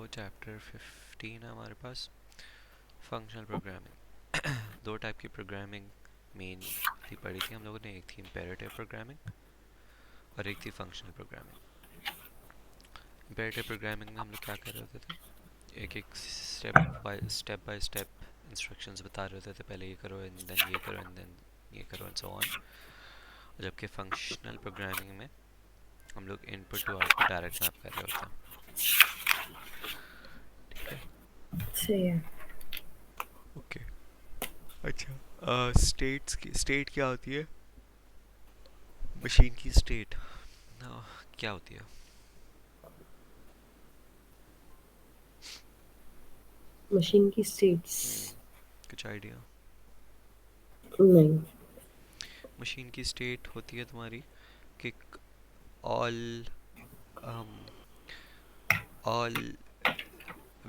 Chapter 15 है हमारे पास, functional programming. दो टाइप की प्रोग्रामिंग मेनली पढ़ी थी हम लोगों ने, एक थी इम्पेरेटिव प्रोग्रामिंग और एक थी फंक्शनल प्रोग्रामिंग। इम्पेरेटिव प्रोग्रामिंग में हम लोग क्या कर रहे होते थे, एक एक बाय स्टेप इंस्ट्रक्शंस बता रहे होते थे, पहले ये करो एंड देन ये करो एंड देन ये करो एंड सो ऑन। जबकि फंक्शनल प्रोग्रामिंग में हम लोग input to output direct map कर रहे होते हैं। ठीक है, सही है। ओके। अच्छा, स्टेट क्या होती है, मशीन की स्टेट क्या होती है? मशीन की स्टेट्स कुछ आइडिया? नहीं। मशीन की स्टेट होती है तुम्हारी कि all all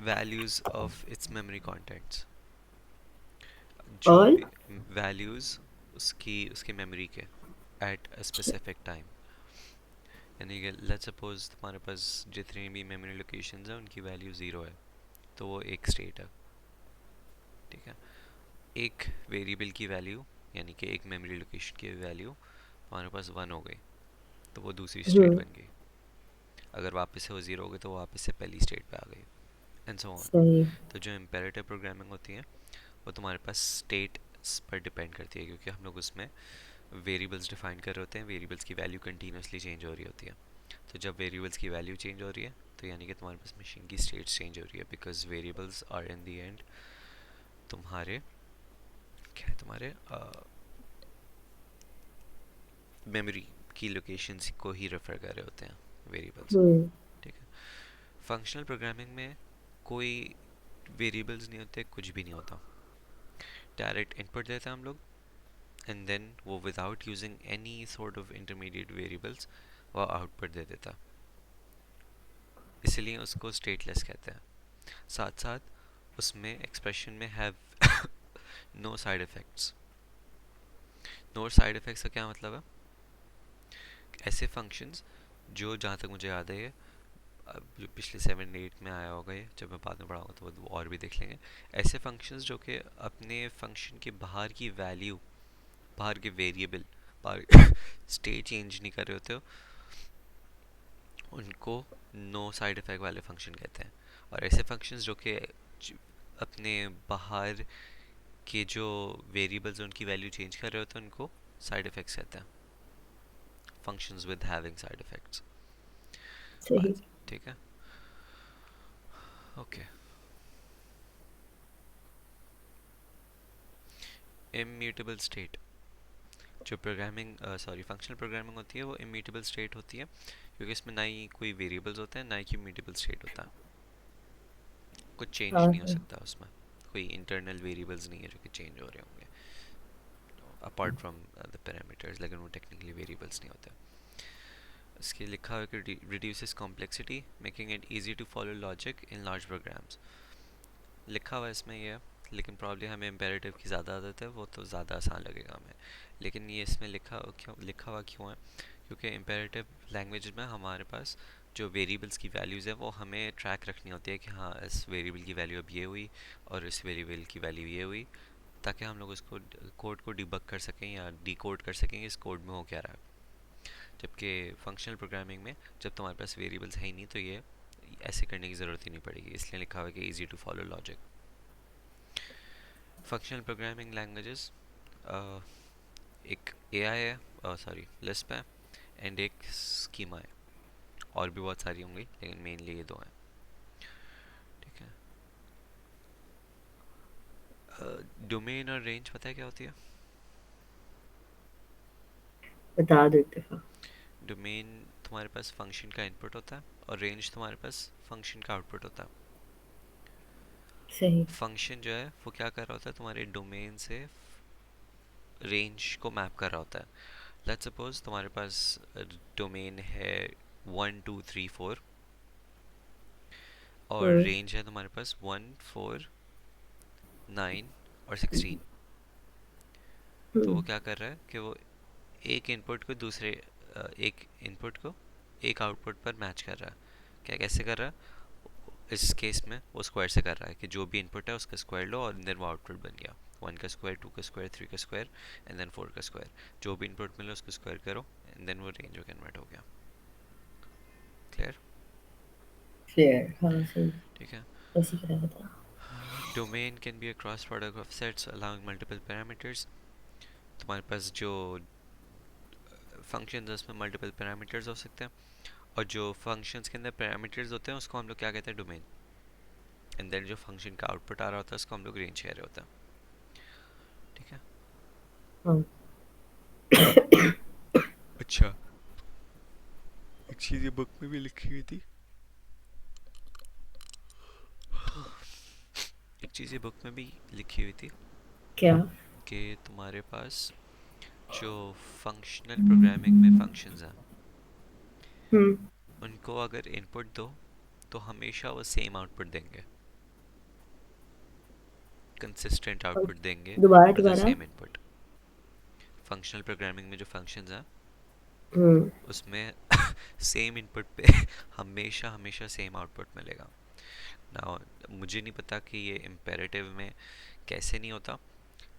values of its memory contents, जो ऑल भी वैल्यूज उसकी उसके मेमोरी के एट अ स्पेसिफिक टाइम। यानी कि लेट्स सपोज तुम्हारे पास जितनी भी मेमोरी लोकेशंस हैं उनकी वैल्यू ज़ीरो है, तो वो एक स्टेट है। ठीक है, एक वेरिएबल की वैल्यू यानी कि एक मेमोरी लोकेशन की वैल्यू हमारे पास वन हो गई, तो वो दूसरी स्टेट हम्म। बन गई। अगर वापस से वो ज़ीरो हो गई तो वो वापस से पहली स्टेट पे आ गई, एंड सो ऑन। सही। तो जो इम्पेरेटिव प्रोग्रामिंग होती है वो तुम्हारे पास स्टेट्स पर डिपेंड करती है, क्योंकि हम लोग उसमें वेरिएबल्स डिफाइन कर रहे होते हैं, वेरिएबल्स की वैल्यू कंटिन्यूसली चेंज हो रही होती है। तो जब वेरिएबल्स की वैल्यू चेंज हो रही है तो यानी कि तुम्हारे पास मशीन की स्टेट्स चेंज हो रही है, because variables are in the end तुम्हारे क्या है, तुम्हारे मेमोरी की लोकेशंस को ही रेफर कर रहे होते हैं वेरिएबल्स। हम्म। ठीक है, फंक्शनल प्रोग्रामिंग में कोई वेरिएबल्स नहीं होते, कुछ भी नहीं होता, डायरेक्ट इनपुट देते हैं हम लोग एंड देन वो without using any sort of intermediate variables वो आउटपुट दे देता, इसलिए उसको स्टेटलेस कहते हैं। साथ साथ उसमें एक्सप्रेशन में have no side effects. No side effects का क्या मतलब है, ऐसे फंक्शंस जो, जहाँ तक मुझे याद है, ये जो पिछले 7-8 में आया होगा, ये जब मैं बाद में पढ़ाऊँगा तो वो और भी देख लेंगे। ऐसे फंक्शंस जो कि अपने फंक्शन के बाहर की वैल्यू, बाहर के वेरिएबल, बाहर स्टेट चेंज नहीं कर रहे होते हो, उनको नो साइड इफ़ेक्ट वाले फंक्शन कहते हैं। और ऐसे फंक्शंस जो कि अपने बाहर के जो वेरिएबल्स उनकी वैल्यू चेंज कर रहे होते हैं उनको साइड इफ़ेक्ट्स कहते हैं, functions with having side effects. सही। बात ठीक है, ओके। इम्यूटेबल स्टेट, जो फंक्शनल प्रोग्रामिंग होती है वो इम्यूटेबल स्टेट होती है, क्योंकि इसमें ना ही कोई वेरिएबल्स होते हैं ना ही कोई इम्यूटेबल स्टेट होता है, कुछ चेंज हाँ नहीं हो हाँ। सकता उसमें, कोई इंटरनल वेरिएबल्स नहीं है जो कि चेंज हो रहे होंगे अपार्ट फ्रॉम द पैरामीटर्स, लेकिन वो टेक्निकली वेरिएबल्स नहीं होते। इसके लिखा हुआ है कि reduces complexity making it easy to follow logic in large programs. लिखा हुआ है इसमें ये है, लेकिन प्रॉब्ली हमें इम्पेरेटिव की ज़्यादा आदत है, वो तो ज़्यादा आसान लगेगा हमें। लेकिन ये इसमें लिखा हुआ क्यों है, क्योंकि इम्पेरेटिव लैंग्वेज में हमारे पास जो वेरिएबल्स की वैल्यूज़ है वो हमें ट्रैक रखनी होती है कि हाँ इस वेरिएबल की वैल्यू अब ये हुई और इस वेरिएबल की वैल्यू ये हुई, ताकि हम लोग उसको कोड को डिबग कर सकें या डिकोड कर सकें इस कोड में हो क्या रहा है। जबकि फंक्शनल प्रोग्रामिंग में जब तुम्हारे पास वेरिएबल्स है ही नहीं तो ये ऐसे करने की ज़रूरत ही नहीं पड़ेगी, इसलिए लिखा हुआ है कि easy to follow logic. Functional programming languages, एक एआई है, सॉरी लिस्प है, एंड एक स्कीमा है, और भी बहुत सारी होंगी लेकिन मेनली ये दो हैं। ठीक है, डोमेन और रेंज पता है क्या होती है? बता दो इत्तेफाक। डोमेन तुम्हारे पास फंक्शन का इनपुट होता है और रेंज तुम्हारे पास फंक्शन का आउटपुट होता है। सही। फंक्शन जो है वो क्या कर रहा होता है, तुम्हारे डोमेन से रेंज को मैप कर रहा होता है। लेट्स सपोज तुम्हारे पास डोमेन है 1 2 3 4 और हम्म। रेंज है तुम्हारे पास 1 4 9 और 16। तो वो हम्म। क्या कर रहा है कि वो एक इनपुट को दूसरे एक इनपुट को एक आउटपुट पर मैच कर रहा है। क्या कैसे कर रहा है, इस केस में वो स्क्वायर से कर रहा है कि जो भी इनपुट है उसका स्क्वायर लो और देन वो आउटपुट बन गया, 1 का स्क्वायर, 2 का स्क्वायर, 3 का स्क्वायर एंड देन 4 का स्क्वायर। जो भी इनपुट मिला उसको स्क्वायर करो एंड देन वो रेंज में कन्वर्ट हो गया। क्लियर? क्लियर, हाँ सही। ठीक है। ऐसे ही कराया था। Domain can be a cross product of sets allowing multiple parameters. तुम्हारे पास जो फंक्शन है उसमें मल्टीपल पैरामीटर्स हो सकते हैं, और जो फंक्शंस के अंदर पैरामीटर्स होते हैं उसको हम लोग क्या कहते हैं, डोमेन। एंड देन जो फंक्शन का आउटपुट आ रहा होता है उसको हम लोग रेंज कह रहे होते हैं। ठीक है। हाँ। अच्छा, एक चीज़ ये बुक में भी लिखी हुई थी, एक चीज़ ये बुक में भी लिखी हुई थी क्या? कि तुम्हारे पास जो फंक्शनल प्रोग्रामिंग में फंक्शंस हैं हम्म। उनको अगर इनपुट दो तो हमेशा वो सेम आउटपुट देंगे, कंसिस्टेंट और आउटपुट देंगे दोबारा फॉर द दोबारा। Same input. फंक्शनल प्रोग्रामिंग में जो फंक्शंस हैं हम्म। उसमें सेम इनपुट पे हमेशा हमेशा सेम आउटपुट मिलेगा ना। मुझे नहीं पता कि ये इम्पेरेटिव में कैसे नहीं होता,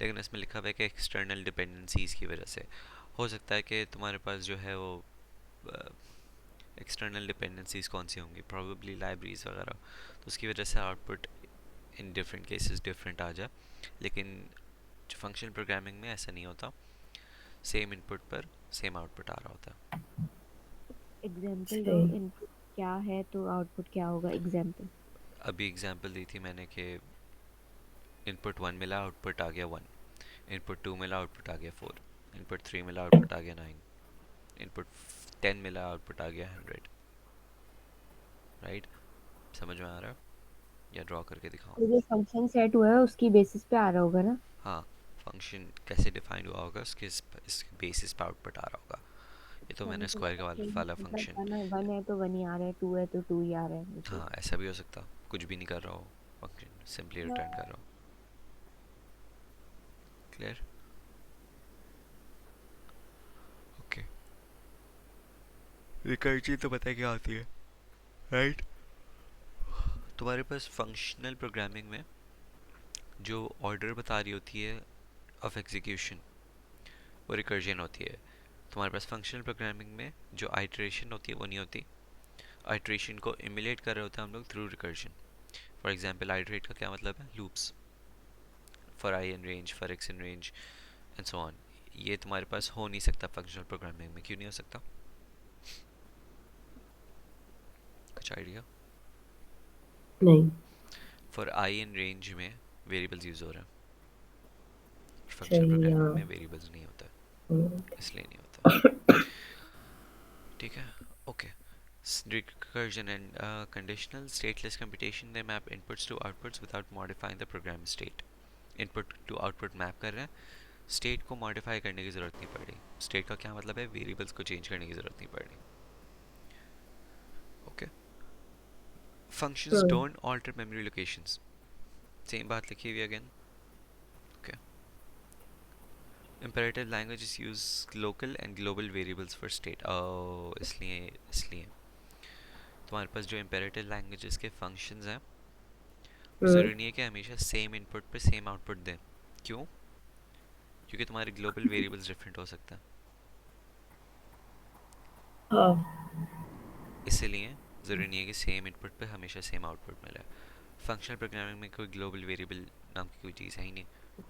लेकिन इसमें लिखा हुआ है कि एक्सटर्नल डिपेंडेंसीज की वजह से हो सकता है कि तुम्हारे पास जो है वो एक्सटर्नल डिपेंडेंसीज कौन सी होंगी, प्रॉबेबली लाइब्रेरीज वगैरह, तो उसकी वजह से output in different cases different आ जाए। लेकिन जो फंक्शनल प्रोग्रामिंग में ऐसा नहीं होता, सेम इनपुट पर सेम आउटपुट आ रहा होता है। एग्जाम्पल दो, सही। इनपुट क्या है तो आउटपुट क्या होगा, एग्जाम्पल। अभी एग्जांपल दी थी मैंने कि इनपुट 1 मिला आउटपुट आ गया 1, इनपुट 2 मिला आउटपुट आ गया 4, इनपुट 3 मिला आउटपुट आ गया 9, इनपुट 10 मिला आउटपुट आ गया 100। राइट? समझ में आ रहा है या ड्रॉ करके दिखाऊं? तो जो फंक्शन सेट हुआ है उसकी बेसिस पे आ रहा होगा ना। हाँ, फंक्शन कैसे डिफाइंड हुआ होगा उसके इसके बेसिस पे आउटपुट आ रहा होगा। ये तो तो मैंने मतलब स्क्वायर का वाला मतलब फंक्शन। वन है, वन है तो वन ही आ रहा है, टू है तो टू ही आ रहा है मुझे। हाँ, ऐसा भी हो सकता, कुछ भी नहीं कर रहा हो, फंक्शन सिंपली रिटर्न कर रहा हो। क्लियर? ओके। रिकर्सिव तो पता है क्या होती है, राइट? तुम्हारे पास फंक्शनल प्रोग्रामिंग में जो ऑर्डर बता रही होती है ऑफ एग्जीक्यूशन वो रिकर्जन होती है। तुम्हारे पास फंक्शनल प्रोग्रामिंग में जो आइटरेशन होती है वो नहीं होती। आइटरेशन को इमुलेट कर रहे होते हैं हम लोग through recursion. For example iterate का क्या मतलब है, loops, for I in range, for x in range and so on. ये तुम्हारे पास हो नहीं सकता फंक्शनल प्रोग्रामिंग में। क्यों नहीं हो सकता? कुछ आइडिया? नहीं। फॉर आई इन रेंज में वेरिएबल्स यूज हो रहे हैं, फंक्शनल सही, प्रोग्रामिंग हाँ। में वेरिएबल्स नहीं होता, हम्म। इसलिए नहीं होता। ठीक है। Okay. Recursion and conditional stateless computation, they map inputs to outputs without modifying the program state. Input to output map कर रहे हैं, स्टेट को मॉडिफाई करने की ज़रूरत नहीं पड़ रही। स्टेट का क्या मतलब है, वेरिएबल्स को चेंज करने की ज़रूरत नहीं पड़ रही। ओके। फंक्शंस हाँ। Don't alter memory locations, same बात लिखी हुई again. Okay. imperative languages use local and global variables for state। इसलिए तुम्हारे पास जो imperative languages के functions हैं वो हम्म। ज़रूरी नहीं है कि हमेशा सेम इनपुट पे सेम आउटपुट दें। क्यों? क्योंकि तुम्हारे ग्लोबल वेरिएबल्स डिफरेंट हो सकते हैं, हाँ। इसलिए ज़रूरी नहीं है कि सेम इनपुट पे हमेशा सेम आउटपुट मिले। फंक्शनल प्रोग्रामिंग में कोई ग्लोबल वेरिएबल नाम की कोई चीज़ है ही नहीं,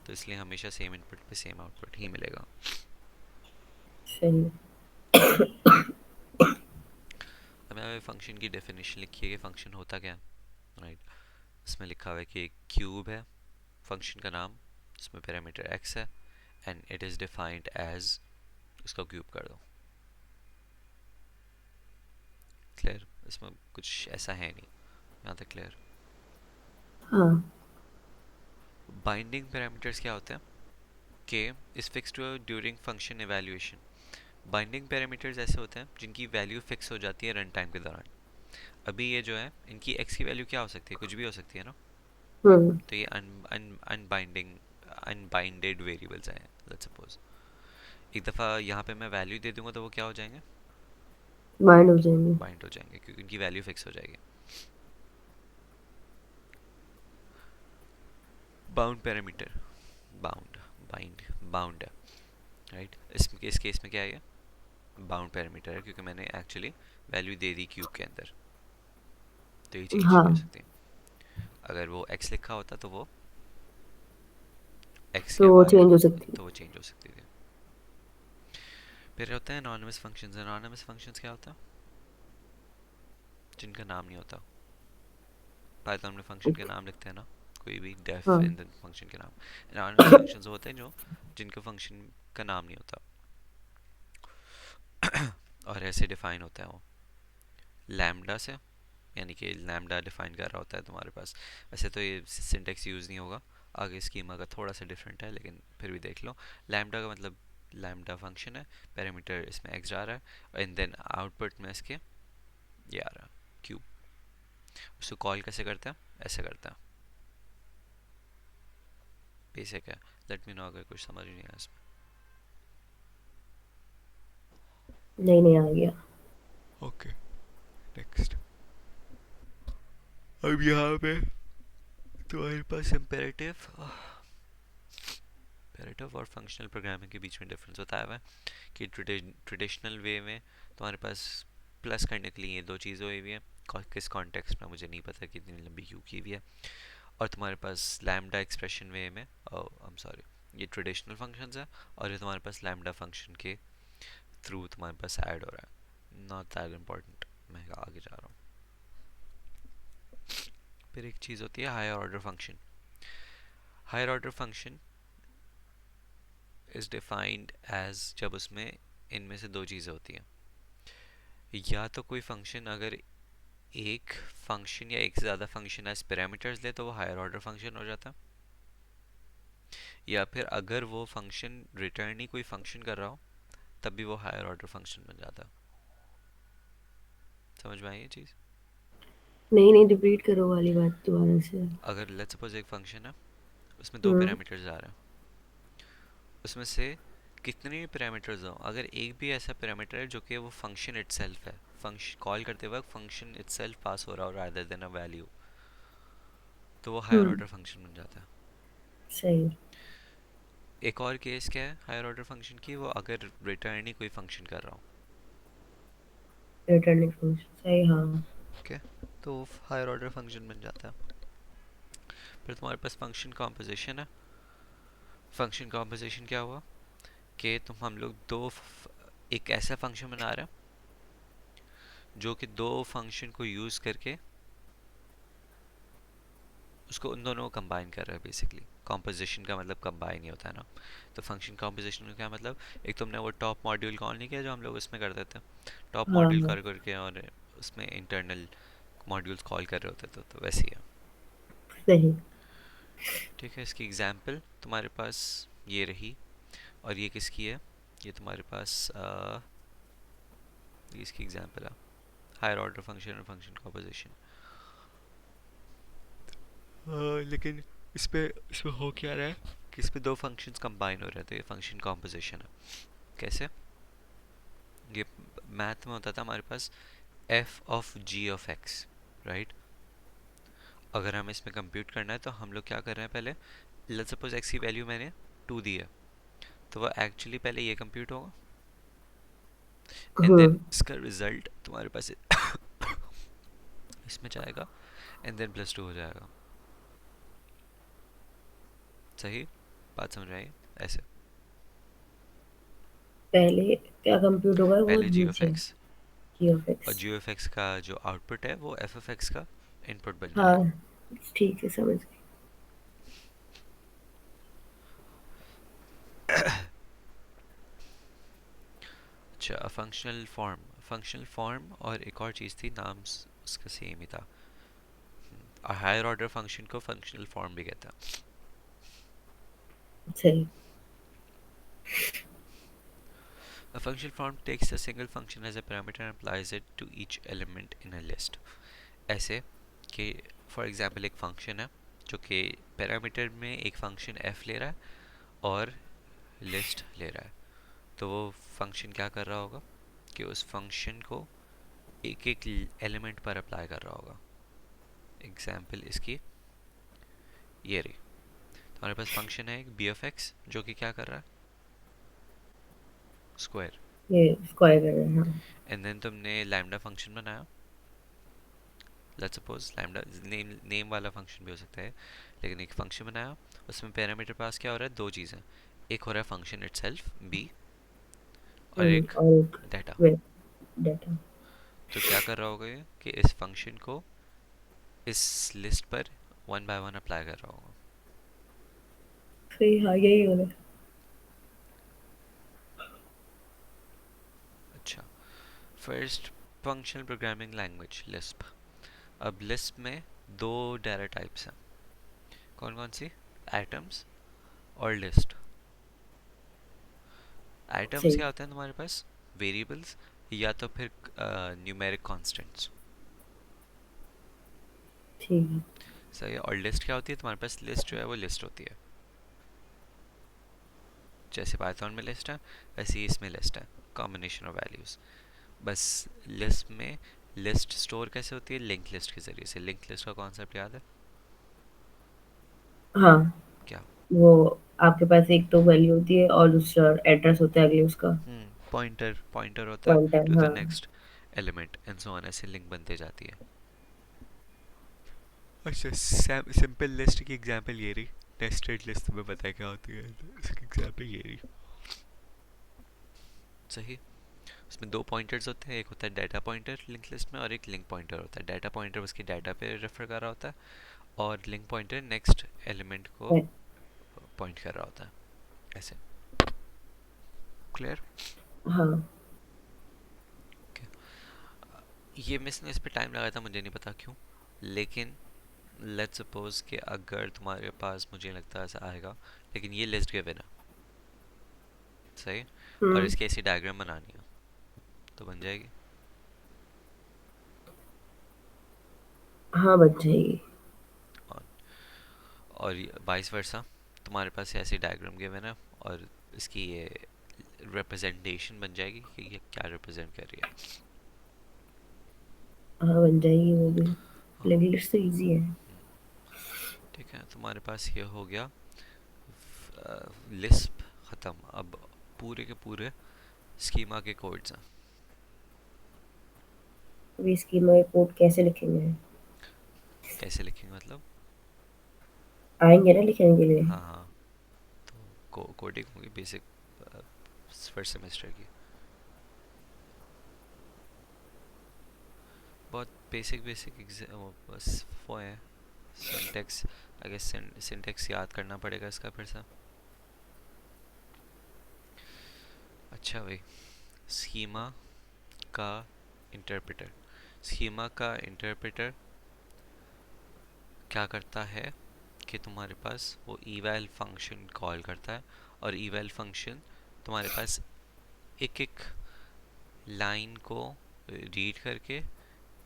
तो इसलिए हमेशा सेम इनपुट पे सेम आउटपुट ही मिलेगा। सही। अब यहाँ पे फंक्शन की डेफिनेशन लिखी है कि फंक्शन होता क्या है, राइट? इसमें लिखा हुआ है कि एक क्यूब है, फंक्शन का नाम, इसमें पैरामीटर x है and it is defined as, उसका क्यूब कर दो। क्लियर? इसमें कुछ ऐसा है नहीं, यहाँ तक क्लियर? हाँ। बाइंडिंग पैरामीटर्स क्या होते हैं कि इस fix to during function evaluation. Binding parameters ऐसे होते हैं जिनकी वैल्यू फिक्स हो जाती है रन टाइम के दौरान। अभी ये जो है इनकी x की वैल्यू क्या हो सकती है, कुछ भी हो सकती है ना। हम्म। तो ये अनबाइंडिंग अनबाइंडेड वेरिएबल्स हैं। लेट्स सपोज एक दफ़ा यहाँ पे मैं वैल्यू दे दूंगा तो वो क्या हो जाएंगे, बाइंड हो जाएंगे। बाइंड हो जाएंगे, क्योंकि इनकी वैल्यू फिक्स हो जाएगी। Bound parameter, bound, bind, bound है, राइट। इसमें इस केस में क्या है, बाउंड पैरामीटर है क्योंकि मैंने एक्चुअली वैल्यू दे दी क्यूब के अंदर, तो ये चेंज नहीं हो हाँ, सकती। अगर वो x लिखा होता तो वो x के तो वो बाहर, चेंज हो सकती तो वो चेंज हो सकती थी। फिर होता है एनोनिमस फंक्शंस। एनोनिमस फंक्शंस क्या होता है, जिनका नाम नहीं होता। पाइथन में फंक्शन के है। नाम लिखते हैं ना, कोई भी डेफ हाँ, एंड देन फंक्शन के नाम। एनोनिमस फंक्शंस होते हैं जो, जिनका फंक्शन का नाम नहीं होता और ऐसे डिफाइन होता है वो लैम्डा से, यानी कि लैम्डा डिफाइन कर रहा होता है तुम्हारे पास। वैसे तो ये सिंटेक्स यूज़ नहीं होगा, आगे स्कीमा का थोड़ा सा डिफरेंट है, लेकिन फिर भी देख लो। लैम्डा का मतलब लैम्डा फंक्शन है, पैरामीटर इसमें x जा रहा है, एंड देन आउटपुट में इसके ये आ रहा है क्यूब। उसको कॉल कैसे करते हैं, ऐसे करते हैं, बेसिक है। लेट मी नो अगर कुछ समझ नहीं आया इसमें। नहीं नहीं आ गया। Okay, next. अब यहाँ पे तुम्हारे पास इम्पेरेटिव, इम्पेरेटिव और फंक्शनल प्रोग्रामिंग के बीच में डिफरेंस बताया हुआ है कि ट्रेडिशनल वे में तुम्हारे पास प्लस करने के लिए ये दो चीज़ें हुई हुई है, किस कॉन्टेक्स्ट में मुझे नहीं पता कितनी लंबी क्यों की हुई है। और तुम्हारे पास लैम्डा एक्सप्रेशन वे में, आई एम सॉरी, ये ट्रेडिशनल फंक्शंस है, और ये तुम्हारे पास लैम्डा फंक्शन के थ्रू तुम्हारे पास ऐड हो रहा है। नॉट दैट इम्पोर्टेंट, मैं आगे जा रहा हूँ। फिर एक चीज़ होती है higher order function. Higher order function is defined as जब उसमें इनमें से दो चीज़ें होती हैं, या तो कोई फंक्शन अगर एक फंक्शन या एक से ज़्यादा फंक्शन एज पैरामीटर्स ले तो वो हायर ऑर्डर फंक्शन हो जाता है, या फिर अगर वो फंक्शन रिटर्न ही कोई फंक्शन कर रहा हो तब भी वो हायर ऑर्डर फंक्शन बन जाता है। समझ में आई ये चीज़। नहीं नहीं, रिपीट करो वाली बात दोबारा से। अगर लेट्स सपोज एक फंक्शन है, उसमें दो हम्म। पैरामीटर्स आ रहे हैं, उसमें से कितने भी पैरामीटर्स हो, अगर एक भी ऐसा पैरामीटर है जो कि वो फंक्शन इटसेल्फ है, फंक्शन कॉल करते वक्त फंक्शन इटसेल्फ पास हो रहा हो रादर देन अ वैल्यू, तो वो हायर हम्म। ऑर्डर फंक्शन बन जाता है। सही। एक और केस क्या है हायर ऑर्डर फंक्शन की, वो अगर रिटर्न ही कोई फंक्शन कर रहा हो, रिटर्निंग फंक्शन सही, हाँ। ओके, तो हायर ऑर्डर फंक्शन बन जाता है। फिर तुम्हारे पास फंक्शन कॉम्पोजिशन है। फंक्शन कॉम्पोजिशन क्या हुआ कि हम लोग एक ऐसा फंक्शन बना रहे हैं जो कि दो फंक्शन को यूज़ करके उसको उन दोनों को कंबाइन कर रहा है। बेसिकली कॉम्पोजिशन का मतलब कंबाइन ही होता है ना। तो फंक्शन कॉम्पोजिशन का क्या मतलब, एक तुमने वो टॉप मॉड्यूल कॉल नहीं किया जो हम लोग उसमें करते थे, टॉप हाँ मॉड्यूल हाँ। कर करके और उसमें इंटरनल मॉड्यूल्स कॉल कर रहे होते थे, तो वैसे ही है। सही। ठीक है, इसकी एग्जांपल तुम्हारे पास ये रही, और ये किसकी है, ये तुम्हारे पास ये इसकी एग्जांपल है, हायर ऑर्डर फंक्शन और फंक्शन कॉम्पोजिशन। लेकिन इसमें हो क्या रहा है कि इसमें दो फंक्शंस कंबाइन हो रहे थे, ये फंक्शन कॉम्पोजिशन है। कैसे, ये मैथ में होता था हमारे पास f of g of x, right. अगर हमें इसमें कंप्यूट करना है तो हम लोग क्या कर रहे हैं, पहले लेट्स सपोज x की वैल्यू मैंने 2 दी है, तो वो एक्चुअली पहले ये कंप्यूट होगा, एंड देन हम्म। इसका रिजल्ट तुम्हारे पास इसमें जाएगा, एंड देन +2 हो जाएगा। सही बात समझ आई ऐसे। पहले क्या कंप्यूट होगा वो पहले g ऑफ नीचे। x, जी ऑफ और एक्स। g ऑफ x का जो आउटपुट है वो f ऑफ x का इनपुट बन हाँ, जाएगा। ठीक है, समझ गई। अच्छा, फंक्शनल फॉर्म और एक और चीज़ थी, नाम उसका सेम ही था। हायर ऑर्डर फंक्शन को फंक्शनल फॉर्म भी कहता है। सही। A functional form takes a single function as a parameter and applies it to each element in a list. ऐसे कि फॉर एग्जांपल एक फंक्शन है जो कि पैरामीटर में एक फंक्शन f ले रहा है और लिस्ट ले रहा है, तो वो फंक्शन क्या कर रहा होगा कि उस फंक्शन को एक एक एलिमेंट पर अप्लाई कर रहा होगा। एग्जांपल इसकी ये रही, तुम्हारे पास फंक्शन है एक बी ऑफ एक्स जो कि क्या कर रहा है, स्क्वायर, ये स्क्वायर कर रहे हैं, हाँ। एंड देन तुमने लैम्डा फंक्शन बनाया, let's suppose lambda name name वाला फंक्शन भी हो सकता है, लेकिन एक फंक्शन बनाया, उसमें पैरामीटर पास क्या हो रहा है, दो चीज़ें, एक हो रहा है फंक्शन इटसेल्फ बी, और एक और एक डाटा। Wait data. तो क्या कर रहा होगा ये कि इस फंक्शन को इस लिस्ट पर वन बाय वन अप्लाई कर रहा होगा। सही, हाँ यही हो रहा है। अच्छा, first functional programming language Lisp. अब लिस्प में दो डाटा टाइप्स हैं, कौन कौन सी, एटम्स और लिस्ट। एटम्स सही, क्या होते हैं तुम्हारे पास, वेरिएबल्स या तो फिर न्यूमेरिक कांस्टेंट्स, ठीक है। सही है। और लिस्ट क्या होती है तुम्हारे पास, लिस्ट जो है वो लिस्ट होती है, जैसे पाइथन में लिस्ट है वैसे ही इसमें लिस्ट है, कॉम्बिनेशन ऑफ वैल्यूज। बस लिस्ट में लिस्ट स्टोर कैसे होती है, लिंक लिस्ट के जरिए से। लिंक लिस्ट का कॉन्सेप्ट याद है हाँ, क्या, वो आपके पास एक तो वैल्यू होती है और दूसरा एड्रेस होता है अगले उसका। पॉइंटर पॉइंटर होता है पॉइंटर, टू द हाँ। Next element and so on, ऐसे लिंक बनते जाती है। अच्छा, सिंपल लिस्ट की एग्जांपल ये रही, नेस्टेड लिस्ट तुम्हें पता है क्या होती है, इसकी एग्जांपल ये रही, सही। उसमें दो पॉइंटर्स होते हैं, एक होता है डाटा पॉइंटर लिंक लिस्ट में और एक लिंक पॉइंटर होता है। डाटा पॉइंटर उसकी डाटा पे रेफर कर रहा होता है और लिंक पॉइंटर नेक्स्ट एलिमेंट को वे- पॉइंट कर रहा होता है, ऐसे, क्लियर। हाँ, ये मिस ने इस पे टाइम लगाया था, मुझे नहीं पता क्यों, लेकिन लेट्स सपोज कि अगर तुम्हारे पास, मुझे लगता है ऐसा आएगा, लेकिन ये लिस्ट गिवन है, सही, और इसकी ऐसी डायग्राम बनानी है तो बन जाएगी। हाँ बन जाएगी। और और वाइस वर्सा, तुम्हारे पास ऐसी डायग्राम गिवन है और इसकी ये रिप्रेजेंटेशन बन जाएगी कि ये क्या रिप्रेजेंट कर रही है। हाँ बन जाएगी वो भी। हाँ, लेकिन लिस्ट तो इजी है। ठीक है, तुम्हारे पास ये हो गया लिस्प ख़त्म। अब पूरे के पूरे स्कीमा के कोड्स हैं। अभी इसकी मैं कोड कैसे लिखेंगे? कैसे लिखेंगे मतलब, आएंगे ना लिखने के लिए। हाँ हाँ, तो कोडिंग होगी बेसिक फर्स्ट सेमेस्टर की, बहुत बेसिक बेसिक बस वो है। सिंटेक्स, आई गेस सिंटेक्स याद करना पड़ेगा इसका फिर से। अच्छा भाई, स्कीमा का इंटरप्रेटर, स्कीमा का इंटरप्रेटर क्या करता है कि तुम्हारे पास वो eval फंक्शन कॉल करता है, और eval फंक्शन तुम्हारे पास एक एक लाइन को रीड करके,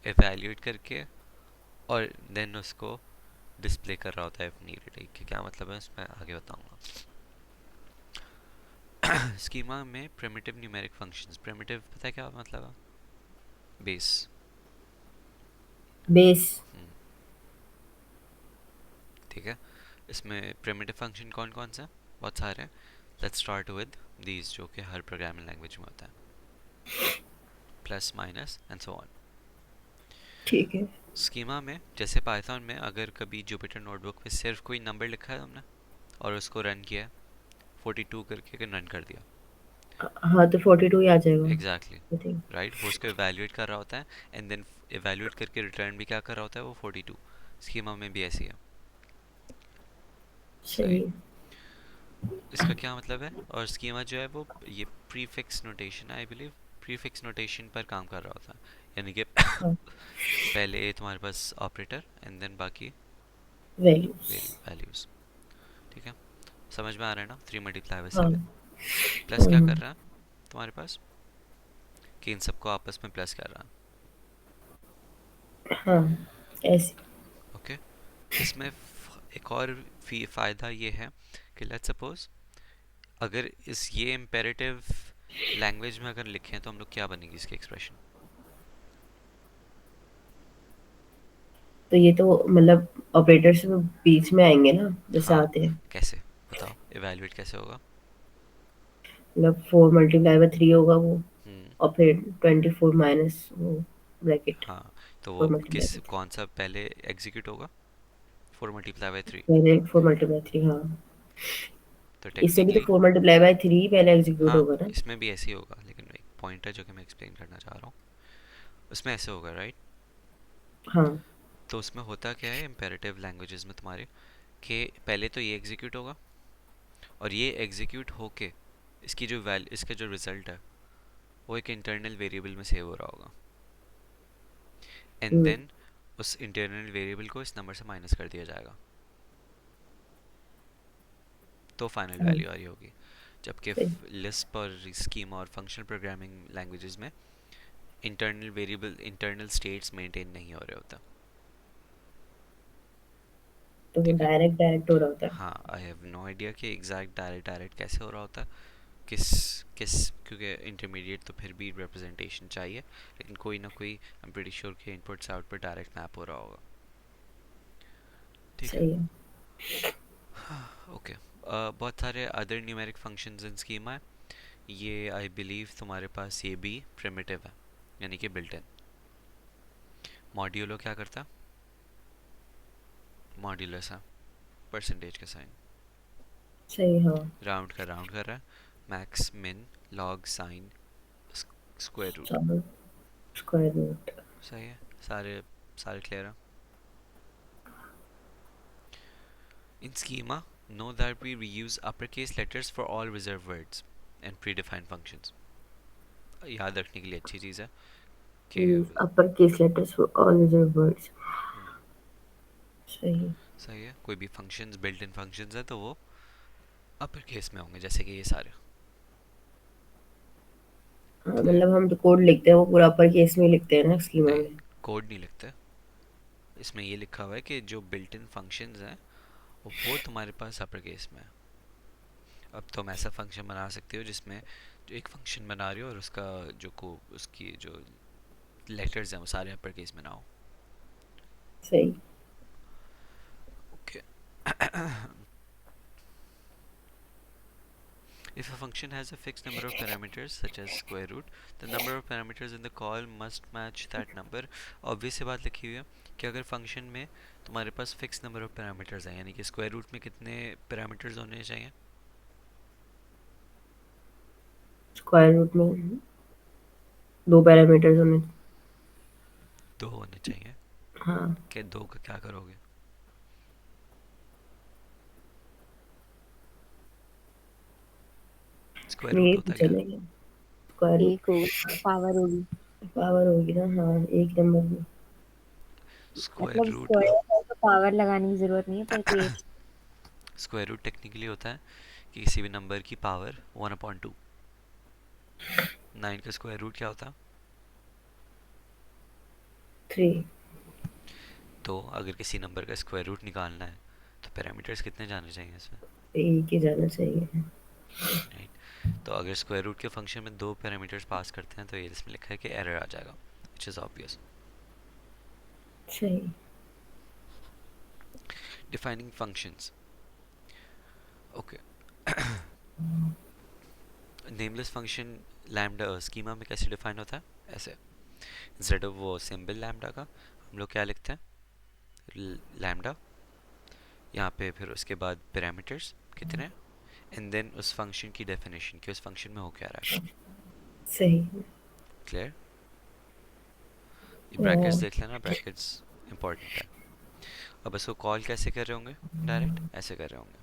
एवेल्यूएट करके, और देन उसको डिस्प्ले कर रहा होता है इफ नीडेड। कि क्या मतलब है उसमें आगे बताऊंगा। स्कीमा में प्रिमिटिव न्यूमेरिक फंक्शंस, प्रिमिटिव पता है क्या मतलब है, बेस। बेस। ठीक है, इसमें प्रिमिटिव फंक्शन कौन कौन से हैं, बहुत सारे हैं। लेट्स स्टार्ट विद दीज जो कि हर प्रोग्रामिंग लैंग्वेज में होता है, plus minus and so on. ठीक है। स्कीमा में जैसे पाइथन में अगर कभी जुपिटर नोटबुक पे सिर्फ कोई नंबर लिखा है हमने और उसको रन किया, 42 करके रन कर दिया, हाँ तो 42 ही आ जाएगा एग्जैक्टली आई थिंक। राइट, वो उसको इवेल्यूएट कर रहा होता है एंड देन इवेल्यूएट करके रिटर्न भी क्या कर रहा होता है वो 42। स्कीमा में भी ऐसी है, सही सही। है। इसका क्या मतलब है, और स्कीमा जो है वो ये prefix notation, I believe prefix notation पर काम कर रहा होता है, यानी कि हाँ, पहले तुम्हारे पास ऑपरेटर एंड देन बाकी वैल्यूज। वैल्यूज, ठीक है। समझ में आ रहा है ना, 3 मल्टीप्लाई बाय हाँ। 7 प्लस क्या कर रहा है तुम्हारे पास, कि इन सबको आपस में प्लस कर रहा हाँ ऐसे। है, ओके। इसमें एक और फ़ायदा ये है कि लेट्स सपोज अगर इस ये इम्पेरेटिव लैंग्वेज में अगर लिखें तो हम लोग क्या बनेगी इसकी एक्सप्रेशन, तो ये तो मतलब ऑपरेटर्स बीच में आएंगे ना, जैसे हाँ, आते हैं। कैसे बताओ, इवेलुएट कैसे होगा? मतलब 4 × 3 होगा वो, हम्म। और फिर 24 माइनस वो ब्रैकेट, हाँ, तो वो 4 × 3। कौन सा पहले एग्जीक्यूट होगा? 4 × 3। पहले 4 × 3, हाँ। तो इससे भी तो टेक्निकली 4 × 3 पहले एग्जीक्यूट हाँ, होगा ना। इसमें भी ऐसे ही होगा, लेकिन एक पॉइंट है जो कि मैं एक्सप्लेन करना चाह रहा हूँ। उसमें ऐसे होगा, राइट? हाँ। तो उसमें होता क्या है इम्पेरेटिव लैंग्वेजेस में तुम्हारे, कि पहले तो ये एग्जीक्यूट होगा, और ये एग्जीक्यूट होके इसकी जो वैल्यू, इसका जो रिजल्ट है वो एक इंटरनल वेरिएबल में सेव हो रहा होगा, एंड हम्म। देन उस इंटरनल वेरिएबल को इस नंबर से माइनस कर दिया जाएगा, तो फाइनल हाँ, वैल्यू आ रही होगी। जबकि सही लिस्प और स्कीमा और फंक्शनल प्रोग्रामिंग लैंग्वेजेस में internal variable, internal states maintain नहीं हो रहे होता। तो वो ठीक है। डायरेक्ट हो रहा होता है। हाँ, आई हैव नो आइडिया कि एग्जैक्ट डायरेक्ट डायरेक्ट कैसे हो रहा होता है, किस किस, क्योंकि इंटरमीडिएट तो फिर भी रिप्रेजेंटेशन चाहिए, लेकिन कोई ना कोई, आई एम प्रीटी श्योर कि इनपुट से आउटपुट डायरेक्ट मैप हो रहा होगा। ठीक है। सही है। ओके। बहुत सारे other numeric functions in schema है। ये आई बिलीव तुम्हारे पास ये भी प्रिमिटिव है, यानी कि बिल्ट इन। मॉड्यूलो क्या करता है? मॉड्यूलस है, परसेंटेज का साइन, सही, हाँ। राउंड कर रहा है, max min log sine square root. चलो, स्क्वायर रूट। सही है, सारे सारे क्लियर है। In schema, know that we reuse uppercase letters for all reserved words and predefined functions. याद रखने के लिए अच्छी चीज़ है कि use upper case letters for all reserve words. हम्म, सही। सही है। कोई भी फंक्शंस, बिल्ट इन फंक्शंस है तो वो अपर केस में होंगे, जैसे कि ये सारे। हाँ, क्लियर? मतलब हम जो कोड लिखते हैं वो पूरा अपर केस में ही लिखते हैं ना स्कीमा नहीं, में। कोड नहीं लिखते। इसमें ये लिखा हुआ है कि जो बिल्ट इन फंक्शंस हैं वो तुम्हारे पास अपर केस में है। अब तुम ऐसा फंक्शन बना सकते हो जिसमें जो एक फंक्शन बना रही हो और उसका जो को उसकी जो लेटर्स हैं वो सारे अपर केस में ना हो। सही। Okay. If a function has a fixed number of parameters such as square root, the number of parameters in the call must match that number. Obvious सी बात लिखी हुई है कि अगर फंक्शन में तुम्हारे पास फिक्स नंबर ऑफ पैरामीटर्स हैं, यानी कि स्क्वायर रूट में कितने पैरामीटर्स होने चाहिए? स्क्वायर रूट में 2 पैरामीटर्स होने। 2 होने चाहिए। हाँ, कि 2 का क्या करोगे? स्क्वायर रूट एक होता क्या है? चलेगा। स्क्वायर रूट एक होगा, पावर होगी। पावर होगी ना, हाँ, एक नंबर में। स्क्वायर मतलब रूट, स्क्वायर है तो पावर लगाने की जरूरत नहीं है, पर क्रिएट। स्क्वायर रूट टेक्निकली होता है कि किसी भी नंबर की पावर 1/2। 9 का स्क्वायर रूट क्या होता है? 3। तो अगर किसी नंबर का स्क्वायर रूट निकालना है तो पैरामीटर्स कितने जाने चाहिए इसमें? एक ही जाना चाहिए। राइट। तो अगर स्क्वायर रूट के फंक्शन में 2 पैरामीटर्स पास करते हैं तो ये इसमें लिखा है कि एरर आ जाएगा, विच इज़ ऑब्वियस। सही। Defining functions. Okay. Nameless function lambda schema में कैसे डिफाइन होता है? ऐसे, इंस्टेड ऑफ वो सिंबल लैम्डा का हम लोग क्या लिखते हैं? लैम्डा, यहाँ पे फिर उसके बाद पैरामीटर्स कितने, एंड देन उस फंक्शन की डेफिनेशन कि उस फंक्शन में हो क्या रहा है। सही। क्लियर? ये ब्रैकेट्स हाँ, देख लेना, ब्रैकेट्स इंपॉर्टेंट है। अब इसको कॉल कैसे कर रहे होंगे? डायरेक्ट ऐसे कर रहे होंगे,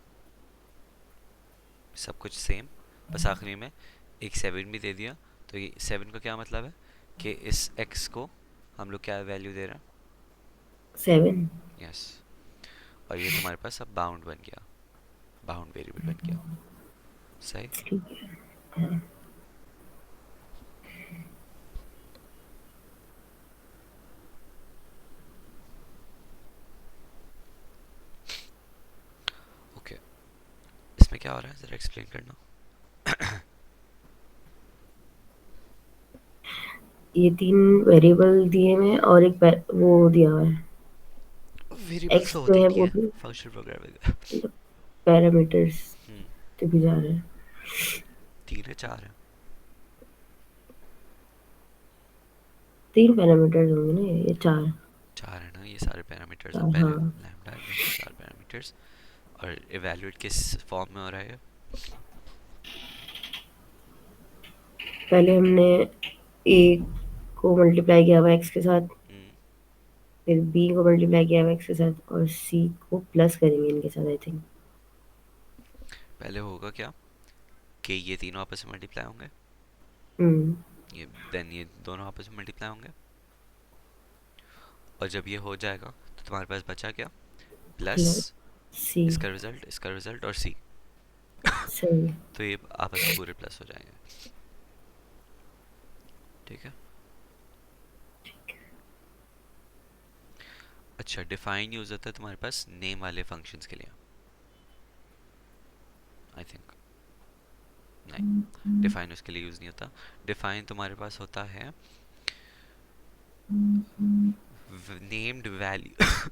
सब कुछ सेम, बस आखिरी में एक 7 भी दे दिया। तो ये 7 का क्या मतलब है कि इस x को हम लोग क्या वैल्यू दे रहे हैं? 7। यस। और ये तुम्हारे पास अब बाउंड बन गया, बाउंड वेरिएबल बन गया। सही। ठीक है। हाँ। ओके, इसमें क्या हो रहा है ज़रा एक्सप्लेन करना। ये 3 वेरिएबल दिए हुए हैं और एक वो दिया हुआ है। वेरिएबल्स एक्स तो जो होते ही है नहीं वो है भी फंक्शनल प्रोग्रामिंग। मतलब पैरामीटर्स हम्म। पे भी जा रहा है। 3 है 4 है? 3 पैरामीटर्स होंगे ना, ये 4। 4 है ना, ये सारे पैरामीटर्स है, 4 पहले हाँ। Lambda then 4 parameters. और इवैल्यूएट किस फॉर्म में हो रहा है ये? पहले हमने ए को मल्टीप्लाई किया हुआ एक्स के साथ, हम्म। फिर बी को मल्टीप्लाई किया हुआ एक्स के साथ, और सी को प्लस करेंगे इनके साथ आई थिंक। पहले होगा क्या कि ये तीनों आपस में मल्टीप्लाई होंगे, हम्म। ये देन ये दोनों आपस में मल्टीप्लाई होंगे, और जब ये हो जाएगा तो तुम्हारे पास बचा क्या? प्लस प्लस सी। इसका रिजल्ट और सी। सही। तो ये आपस में पूरे प्लस हो जाएंगे। ठीक है। अच्छा, डिफाइन यूज होता है तुम्हारे पास नेम वाले फंक्शंस के लिए, आई थिंक। नहीं, डिफाइन उसके लिए यूज नहीं होता। डिफाइन तुम्हारे पास होता है named value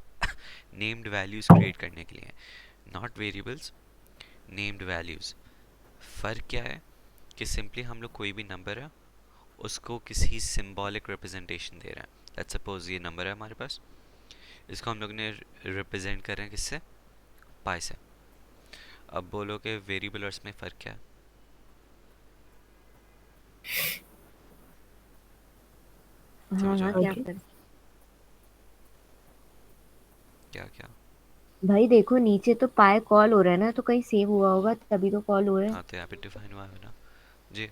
named values create करने के लिए, नॉट वेरिएबल्स, नेम्ड वैल्यूज। फर्क क्या है कि सिंपली हम लोग कोई भी नंबर है उसको किसी सिंबॉलिक रिप्रेजेंटेशन दे रहे हैं। लेट्स सपोज ये नंबर है हमारे पास, इसको हम लोग ने रिप्रेजेंट कर रहे हैं किससे? पाई से। अब बोलो कि वेरिएबल और इसमें फ़र्क क्या है? हाँ समझ हाँ, आया? क्या आगे। कर। क्या क्या? भाई देखो नीचे तो पाए कॉल हो रहा है ना, तो कहीं सेव हुआ होगा तभी तो कॉल हो रहा है। हाँ, तो यहाँ पे डिफाइन हुआ है ना जी।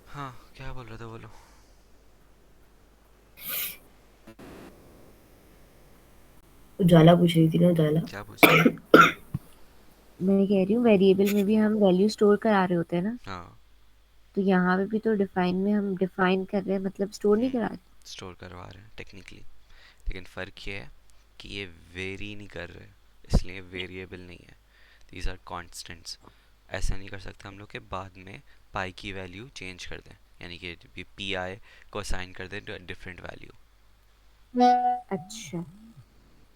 हाँ, क्या बोल रहे थे, बोलो। उजाला पूछ रही थी ना, उजाला। क्या पूछ रही थी? मैं कह रही हूँ वेरिएबल में भी हम वैल्यू स्टोर करा रहे होते हैं ना, हाँ। तो यहाँ पे भी तो डिफाइन में हम डिफाइन कर रहे हैं, मतलब स्टोर नहीं करा रहे। स्टोर करवा रहे हैं टेक्निकली, लेकिन फ़र्क ये है कि ये वेरी नहीं कर रहे, इसलिए वेरिएबल नहीं है। These are constants. ऐसा नहीं कर सकते हम लोग के बाद में पाई की वैल्यू चेंज कर दें, यानी कि पी आई को असाइन कर दें टू डिफरेंट वैल्यू। अच्छा।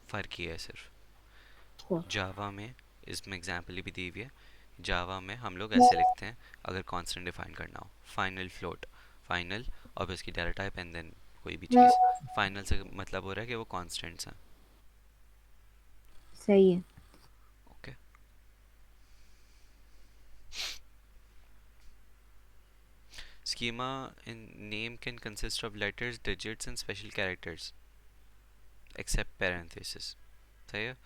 फ़र्क ये है सिर्फ। अच्छा। जावा में इसमें एग्जाम्पल भी दी हुई है। जावा में हम लोग ऐसे लिखते हैं अगर कांस्टेंट डिफाइन करना हो, फाइनल फ्लोट, फाइनल और फिर उसकी डाटा टाइप एंड देन कोई भी चीज़। फाइनल से मतलब हो रहा है कि वो कांस्टेंट्स हैं। सही है। Okay. Schema in name can consist of letters, digits and special characters except parenthesis. सही है।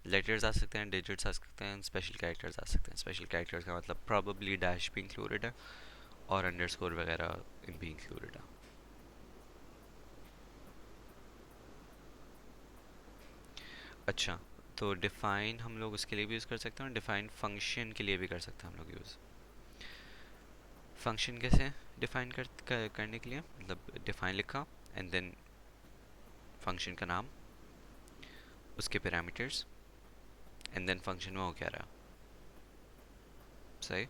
लेटर्स आ सकते हैं, डिजिट्स आ सकते हैं, स्पेशल कैरेक्टर्स आ सकते हैं। स्पेशल कैरेक्टर्स का मतलब प्रॉबली डैश भी इंक्लूडेड है और अंडरस्कोर वगैरह भी इंक्लूडेड है। अच्छा, तो डिफाइन हम लोग उसके लिए भी यूज़ कर सकते हैं और डिफाइन फंक्शन के लिए भी कर सकते हैं हम लोग यूज़। फंक्शन कैसे डिफाइन करने के लिए, मतलब डिफाइन लिखा एंड देन फंक्शन का नाम, उसके पैरामीटर्स एंड देन फंक्शन में हो क्या रहा। सही।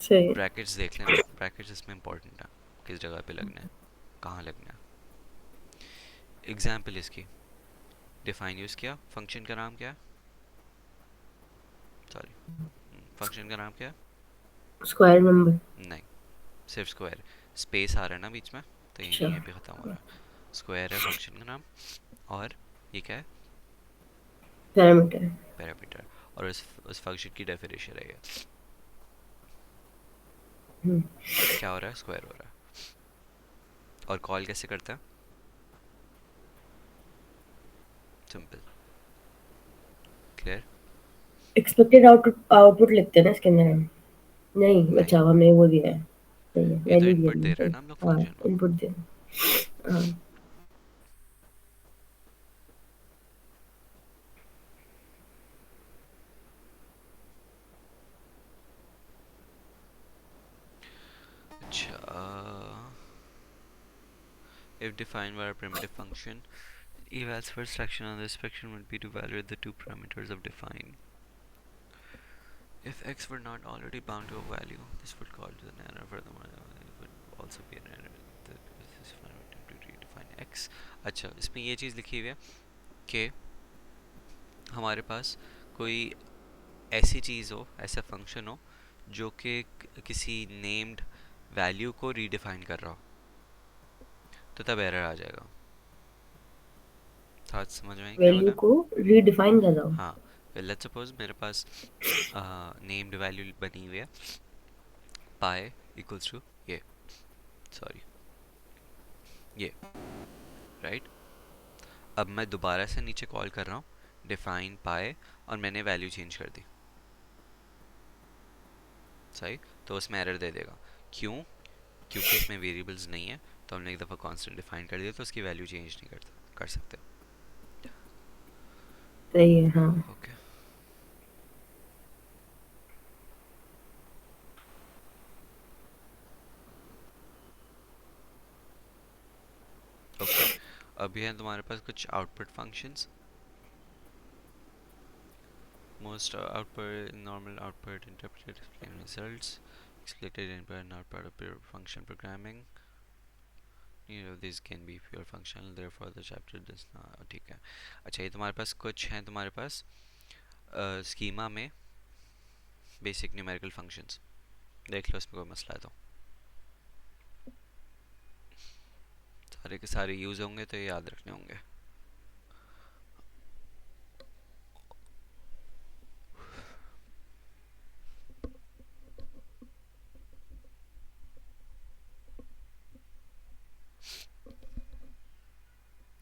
सही। ब्रैकेट्स देख लेना, ब्रैकेट्स इसमें इंपॉर्टेंट है, किस जगह पे लगना है, कहाँ लगना है। एग्जाम्पल इसकी, डिफाइन यूज़ किया, फंक्शन का नाम क्या है? सॉरी, फंक्शन का नाम क्या है? Square number. नहीं, सिर्फ स्क्वायर। स्पेस आ रहा है ना बीच में, तो अच्छा। यहीं पे ख़त्म हो रहा है। स्क्वायर है फंक्शन का नाम। और ये क्या है? पैरामीटर। पैरामीटर। और उस फंक्शन की डेफिनेशन है ये। हम्म। क्या हो रहा है? स्क्वायर हो रहा है। और कॉल कैसे करता है? सिंपल। क्लियर? एक्सपेक्टेड आउटपुट लिखते हैं ना इसके अंदर हम। नहीं, नहीं, अच्छा हमने वो दिया है। सही है, ये तो वैल्यू दिया इनपुट है दे रहा है सही। ना हम लोग हाँ, फंक्शन में। इनपुट दिया। हाँ। अच्छा, if defined by a primitive function, eval's first action on this function would be to evaluate the two parameters of define. If x were not already bound to a value, this would call to an error. Furthermore, it would also be an error that this is attempt to redefine x. अच्छा, इसमें ये चीज़ लिखी हुई है कि हमारे पास कोई ऐसी चीज़ हो, ऐसा फंक्शन हो जो कि किसी नेम्ड वैल्यू को रीडिफाइन कर रहा हो, तो तब एरर आ जाएगा। था समझ में आई क्या वैल्यू बोला? को रीडिफाइन कर रहा हूँ। हाँ, लेट्स सपोज मेरे पास नेम्ड वैल्यू बनी हुई है पाई इक्वल्स टू ये, सॉरी ये, राइट। अब मैं दोबारा से नीचे कॉल कर रहा हूँ डिफाइन पाई, और मैंने वैल्यू चेंज कर दी, सही। तो उसमें एरर दे देगा। क्यों? क्योंकि इसमें वेरिएबल्स नहीं है, तो हमने एक दफ़ा कांस्टेंट डिफाइन कर दिया, तो उसकी वैल्यू चेंज नहीं कर सकते। सही है, हाँ। ओके। ओके, अभी है तुम्हारे पास कुछ output functions. Most output, normal output, interpreted display results, expected input and output of pure function programming. These can be pure functional, therefore the chapter does not. ठीक है। अच्छा, ये तुम्हारे पास कुछ हैं तुम्हारे पास स्कीमा में बेसिक न्यूमेरिकल फंक्शंस। देख लो इसमें कोई मसला है तो। सारे के सारे यूज होंगे तो ये याद रखने होंगे।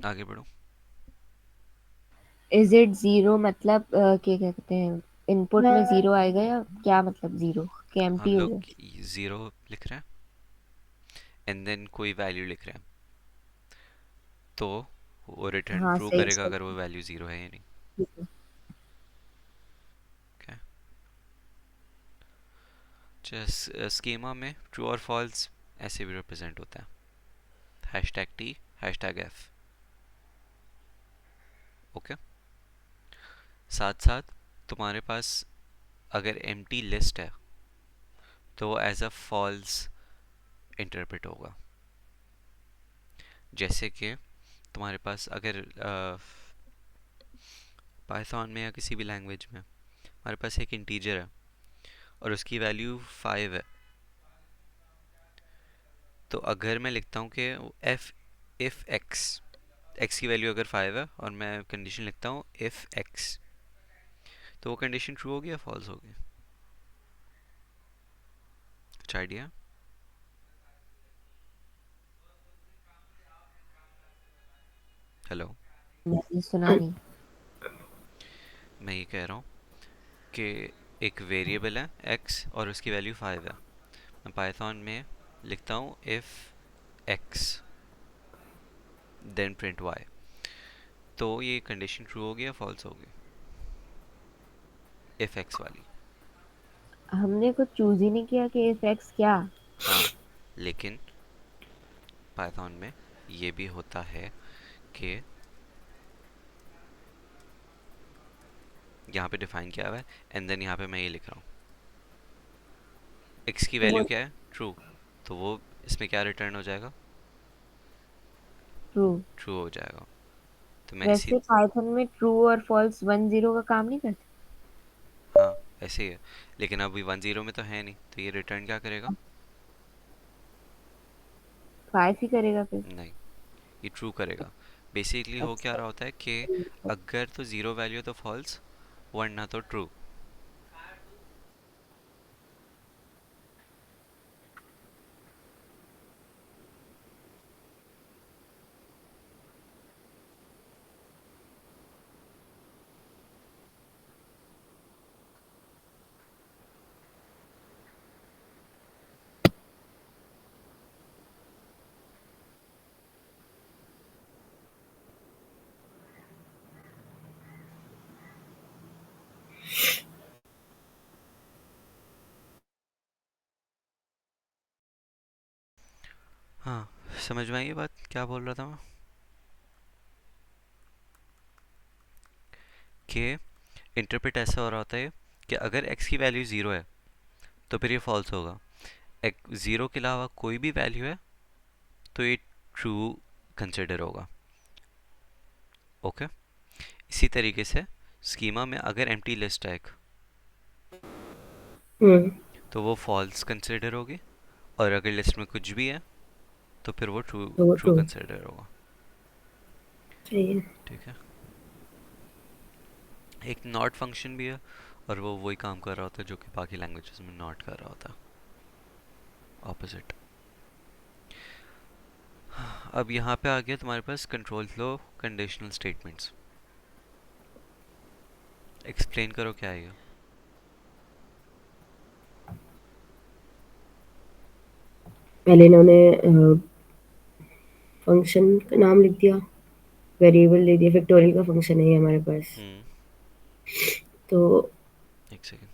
आगे बढ़ो। इज इट जीरो मतलब क्या कहते हैं, इनपुट में जीरो आएगा या क्या मतलब जीरो कि एम्प्टी हम हो लोग जाए? ज़ीरो लिख रहे हैं एंड देन कोई वैल्यू लिख रहे हैं, तो वो रिटर्न हाँ ट्रू सही करेगा अगर वो सही। वैल्यू ज़ीरो है या नहीं। ठीक है। okay? स्कीमा में ट्रू और फॉल्स ऐसे भी रिप्रेजेंट होता है, hashtag T, hashtag F. Okay. साथ साथ तुम्हारे पास अगर एम्प्टी लिस्ट है तो एज अ फॉल्स इंटरप्रेट होगा। जैसे कि तुम्हारे पास अगर पाइथन में या किसी भी लैंग्वेज में हमारे पास एक इंटीजर है और उसकी वैल्यू 5 है, तो अगर मैं लिखता हूँ कि एफ इफ एक्स, एक्स की वैल्यू अगर 5 है और मैं कंडीशन लिखता हूँ इफ एक्स, तो वो कंडीशन ट्रू होगी या फॉल्स होगी? कुछ आइडिया? हेलो। मैंने सुना नहीं। मैं ये कह रहा हूँ कि एक वेरिएबल है एक्स और उसकी वैल्यू 5 है। मैं पाइथन में लिखता हूँ if x then print y, तो ये कंडीशन ट्रू होगी या फॉल्स होगी? इफ एक्स वाली। हमने कुछ चूज ही नहीं किया कि इफ एक्स क्या। हाँ, लेकिन पाइथन में ये भी होता है कि यहाँ पे डिफाइन किया हुआ है एंड देन यहाँ पे मैं ये लिख रहा हूँ एक्स की तो वो वैल्यू क्या है? ट्रू। तो वो इसमें क्या रिटर्न हो जाएगा? ट्रू। ट्रू हो जाएगा। तो मैं इसी, वैसे पाइथन में ट्रू और फॉल्स वन जीरो का काम नहीं करते? हाँ, ऐसे ही है, लेकिन अभी 10 में तो है नहीं, तो ये रिटर्न क्या करेगा? फाइव ही करेगा फिर। नहीं, ये ट्रू करेगा। बेसिकली हो क्या अच्छा। रहा होता है कि अगर तो ज़ीरो वैल्यू है तो फॉल्स, वरना तो ट्रू। हाँ, समझ में आई ये बात क्या बोल रहा था मैं? कि इंटरप्रेट ऐसा हो रहा होता है कि अगर x की वैल्यू ज़ीरो है तो फिर ये फॉल्स होगा, ज़ीरो के अलावा कोई भी वैल्यू है तो ये ट्रू कंसिडर होगा। ओके, इसी तरीके से स्कीमा में अगर एम्प्टी लिस्ट है एक, हम्म। तो वो फॉल्स कंसिडर होगी, और अगर लिस्ट में कुछ भी है तो फिर वो ट्रू तो वो ट्रू ट्रू। कंसिडर होगा। सही है। ठीक है। एक नॉट फंक्शन भी है, और वो वही काम कर रहा होता है जो कि बाकी लैंग्वेजेस में नॉट कर रहा होता है, ऑपोजिट। अब यहाँ पे आ गया तुम्हारे पास control flow conditional statements. Explain करो क्या है ये। पहले इन्होंने फंक्शन का नाम लिख दिया, वेरिएबल दे दिया, फैक्टोरियल का फंक्शन है ये हमारे पास। हम्म। तो एक सेकेंड।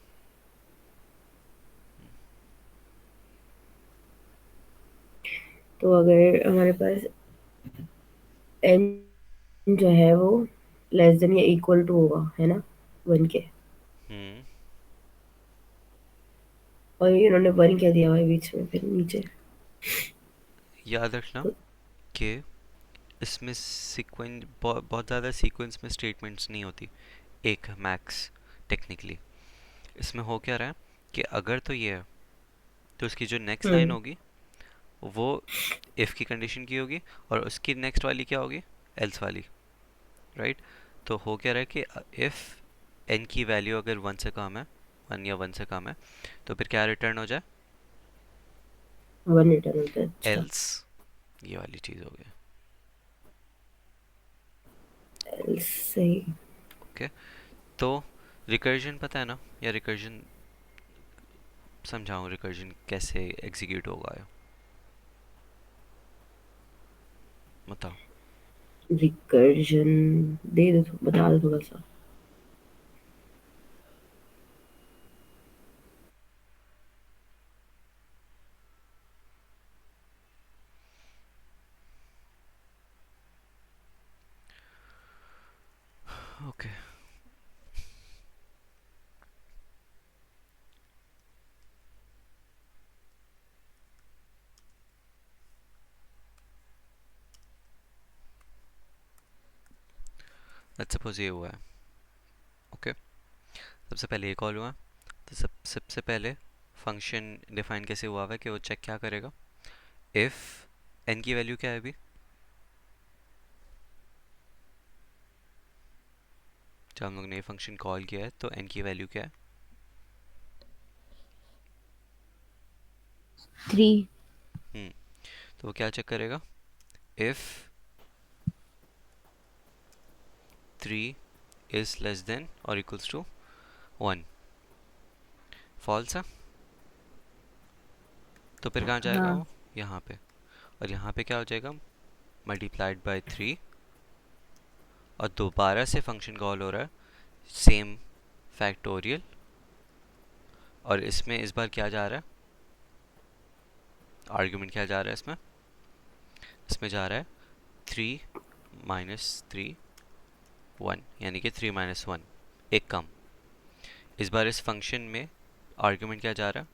तो अगर हमारे पास एन जो है वो लेस देन या इक्वल टू होगा, है ना, 1 के। हम्म। और ये इन्होंने 1 क्या दिया हुआ है बीच में फिर नीचे। याद रखना तो कि इसमें सीक्वेंस बहुत ज़्यादा सीक्वेंस में स्टेटमेंट्स नहीं होती, एक मैक्स टेक्निकली। इसमें हो क्या रहा है कि अगर तो ये है तो उसकी जो नेक्स्ट लाइन हम्म। होगी वो इफ़ की कंडीशन की होगी, और उसकी नेक्स्ट वाली क्या होगी? एल्स वाली, राइट? तो हो क्या रहा है कि इफ़ एन की वैल्यू अगर वन से कम है, वन या वन से कम है, तो फिर क्या रिटर्न हो जाए? 1 रिटर्न होता है, अच्छा। एल्स, ये वाली चीज़ हो गई। सही। ओके, तो रिकर्जन पता है ना, या रिकर्जन समझाऊँ, रिकर्जन कैसे एग्जीक्यूट होगा ये? बताओ। रिकर्जन दे दो, बता दो थोड़ा सा। ओके, लेट्स सपोज ये हुआ है। ओके, सबसे पहले ये कॉल हुआ है, तो सबसे पहले फंक्शन डिफाइन कैसे हुआ हुआ है कि वो चेक क्या करेगा? इफ़ एन की वैल्यू क्या है अभी, जब हम लोग ने ये फंक्शन कॉल किया है तो एन की वैल्यू क्या है? 3। हम्म, तो वो क्या चेक करेगा? इफ़ 3 इज लेस देन और इक्वल्स टू 1, फॉल्स है, तो फिर कहाँ जाएगा हाँ। वो? यहाँ पे। और यहाँ पे क्या हो जाएगा? मल्टीप्लाइड बाय 3, और दोबारा से फंक्शन कॉल हो रहा है, सेम फैक्टोरियल, और इसमें इस बार क्या जा रहा है? आर्ग्यूमेंट क्या जा रहा है इसमें? इसमें जा रहा है 3 - 3 1, यानी कि 3 - 1, एक कम। इस बार इस फंक्शन में आर्ग्यूमेंट क्या जा रहा है?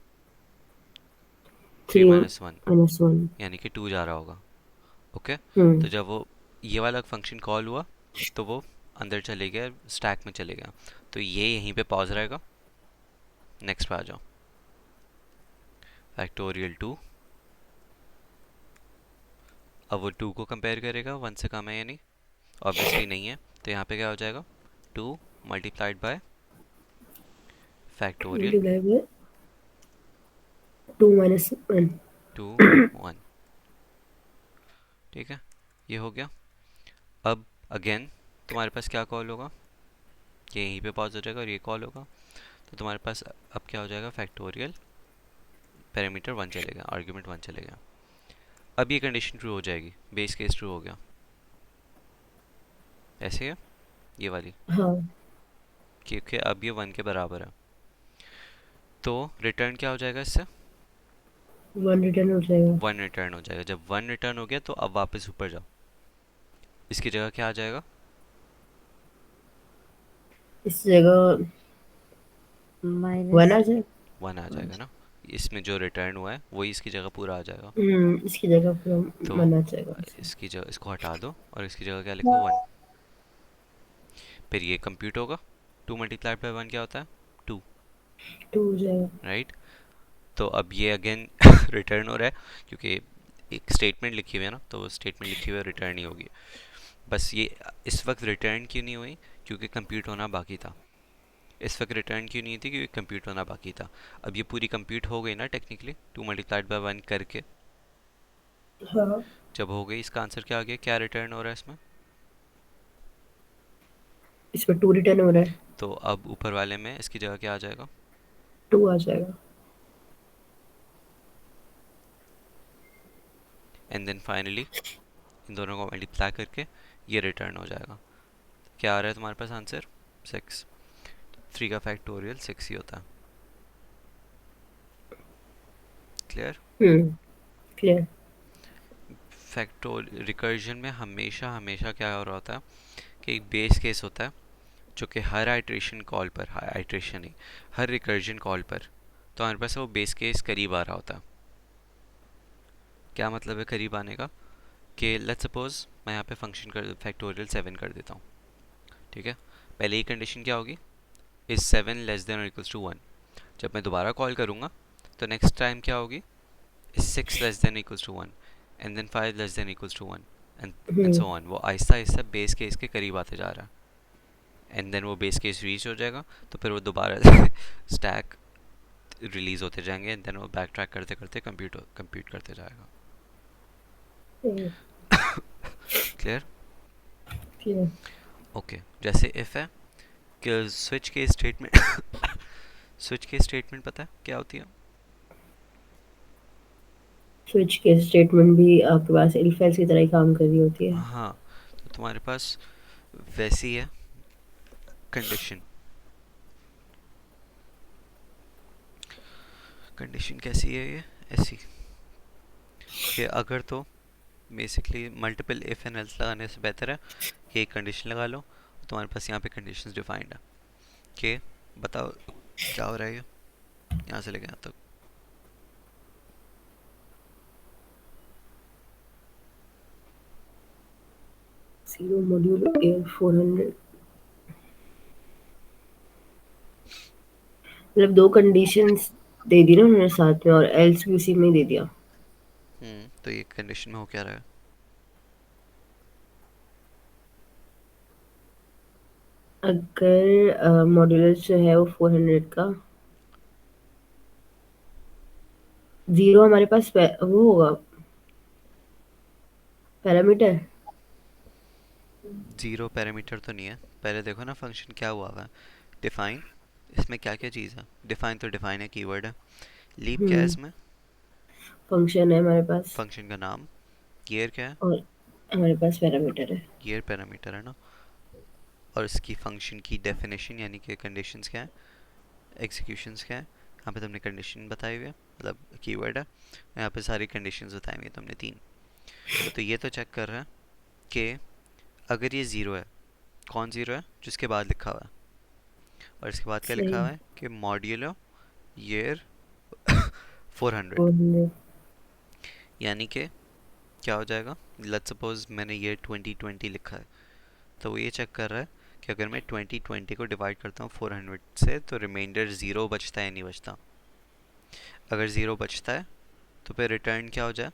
Three 3 minus one minus 1। यानी कि 2 जा रहा होगा। ओके, हम्म। तो जब वो ये वाला फंक्शन कॉल हुआ तो वो अंदर चले गया, स्टैक में चले गया, तो ये यहीं पे पॉज रहेगा। नेक्स्ट पे आ जाओ, फैक्टोरियल 2। अब वो 2 को कंपेयर करेगा, 1 से कम है या नहीं, ऑब्वियसली नहीं है, तो यहाँ पे क्या हो जाएगा, 2 multiplied by factorial multiply by 2 minus 1। 2 1। ठीक है, ये हो गया। अब अगेन तुम्हारे पास क्या कॉल होगा, ये यहीं पे पॉज हो जाएगा और ये कॉल होगा, तो तुम्हारे पास अब क्या हो जाएगा, फैक्टोरियल पैरामीटर 1 चलेगा, आर्ग्यूमेंट 1 चलेगा। अब ये कंडीशन ट्रू हो जाएगी, बेस केस ट्रू हो गया, ऐसे है ये वाली, हाँ, क्योंकि अब ये 1 के बराबर है। तो रिटर्न क्या हो जाएगा इससे, 1 रिटर्न हो जाएगा। 1 रिटर्न हो जाएगा। जब 1 रिटर्न हो गया तो अब वापस ऊपर जाओ, इसकी जगह क्या आ जाएगा, इस जगह 1 माइनस। आ जाएगा। 1 आ जाएगा ना, इसमें जो रिटर्न हुआ है वही इसकी जगह पूरा आ जाएगा। इसकी जगह पूरा तो 1 आ जाएगा। इसकी जगह इसको हटा दो और इसकी जगह क्या लिखो, 1। फिर ये कंप्यूट होगा, 2 मल्टीप्लाइड बाय 1 क्या होता है, 2, 2 हो जाएगा। राइट। तो अब ये अगेन रिटर्न हो रहा है, क्योंकि एक स्टेटमेंट लिखी हुई है ना, तो वो स्टेटमेंट लिखी हुई है रिटर्न ही होगी। बस ये इस वक्त रिटर्न क्यों नहीं हुई, क्योंकि कंप्यूट होना बाकी था। इस वक्त रिटर्न क्यों नहीं थी, क्योंकि कंप्यूट होना बाकी था। अब ये पूरी कंप्यूट हो गई ना टेक्निकली, 2 मल्टीप्लाइड बाय 1 करके। हाँ, जब हो गई, इसका आंसर क्या आ गया, क्या रिटर्न हो रहा है इसमें, इसमें 2 रिटर्न हो रहा है। तो अब ऊपर वाले में इसकी जगह क्या आ जाएगा, 2 आ जाएगा। एंड देन फाइनली इन दोनों को मल्टीप्लाई करके ये रिटर्न हो जाएगा। क्या आ रहा है तुम्हारे पास आंसर, 6। 3 का फैक्टोरियल 6 ही होता है। क्लियर। क्लियर। फैक्टोर रिकर्जन में हमेशा हमेशा क्या हो रहा होता है कि एक बेस केस होता है, जो कि हर आइट्रेशन कॉल पर, हर आइट्रेशन नहीं, हर रिकर्जन कॉल पर, तो हमारे पास वो बेस केस करीब आ रहा होता है। क्या मतलब है करीब आने का, कि लेट्स सपोज मैं यहाँ पे फंक्शन कर फैक्टोरियल 7 कर देता हूँ, ठीक है। पहले ही कंडीशन क्या होगी, इज 7 लेस देन और इक्वल्स टू 1। जब मैं दोबारा कॉल करूँगा तो नेक्स्ट टाइम क्या होगी, is 6 less than equals to 1, and then 5 less than equals to 1, and hmm so on. वो आहिस्ता आहिस्ता बेस केस के करीब आते जा रहा है, एंड देन वो बेस केस रीच हो जाएगा, तो फिर वो दोबारा स्टैक रिलीज होते जाएंगे, एंड देन वो बैक ट्रैक करते करते कंप्यूट करते जाएगा। क्लियर। क्लियर। ओके, जैसे इफ है कि स्विच के स्टेटमेंट स्विच के स्टेटमेंट पता है क्या होती है, स्विच केस स्टेटमेंट भी आपके पास इफ एल्स की तरह ही काम कर रही होती है। हाँ, तो तुम्हारे पास वैसी है कंडीशन। कंडीशन कैसी है ये, ऐसी कि अगर तो basically multiple if and else लगाने से बेहतर है कि एक कंडीशन लगा लो। तुम्हारे पास यहाँ पे कंडीशंस डिफाइंड है कि बताओ क्या हो रहा है, ये यहाँ से लेके यहाँ तक। जीरो मॉड्यूल एयर 400, मतलब 2 कंडीशंस दे दी ना उन्होंने साथ में, और एल्स भी उसी में ही दे दिया। तो ये कंडीशन में हो क्या रहा है, अगर मॉड्यूलस जो है वो 400 का, 0 हमारे पास वो होगा पैरामीटर। जीरो पैरामीटर तो नहीं है, पहले देखो ना फंक्शन क्या हुआ हुआ है, डिफाइन। इसमें क्या क्या चीज़ है, डिफाइन तो डिफाइन है, कीवर्ड है। लीप क्या है हम्म इसमें, फंक्शन है हमारे पास, फंक्शन का नाम। ईयर क्या है, और हमारे पास पैरामीटर है। ईयर पैरामीटर है ना। और इसकी फंक्शन की डेफिनेशन यानी कि कंडीशंस क्या है, एग्जीक्यूशंस क्या है। यहाँ पे तुमने कंडीशन बताई हुई है, मतलब कीवर्ड है, यहाँ पे सारी कंडीशंस बताई हुई है तुमने 3। तो ये तो चेक कर रहा है कि अगर ये ज़ीरो है, कौन ज़ीरो है, जिसके बाद लिखा हुआ है, और इसके बाद क्या लिखा सही। हुआ है कि मॉड्यूलो ईयर 400, और यानी कि क्या हो जाएगा, लेट्स सपोज मैंने ईयर 2020 लिखा है, तो वो ये चेक कर रहा है कि अगर मैं 2020 को डिवाइड करता हूँ 400 से तो रिमाइंडर 0 बचता है, नहीं बचता? अगर 0 बचता है तो फिर रिटर्न क्या हो जाए?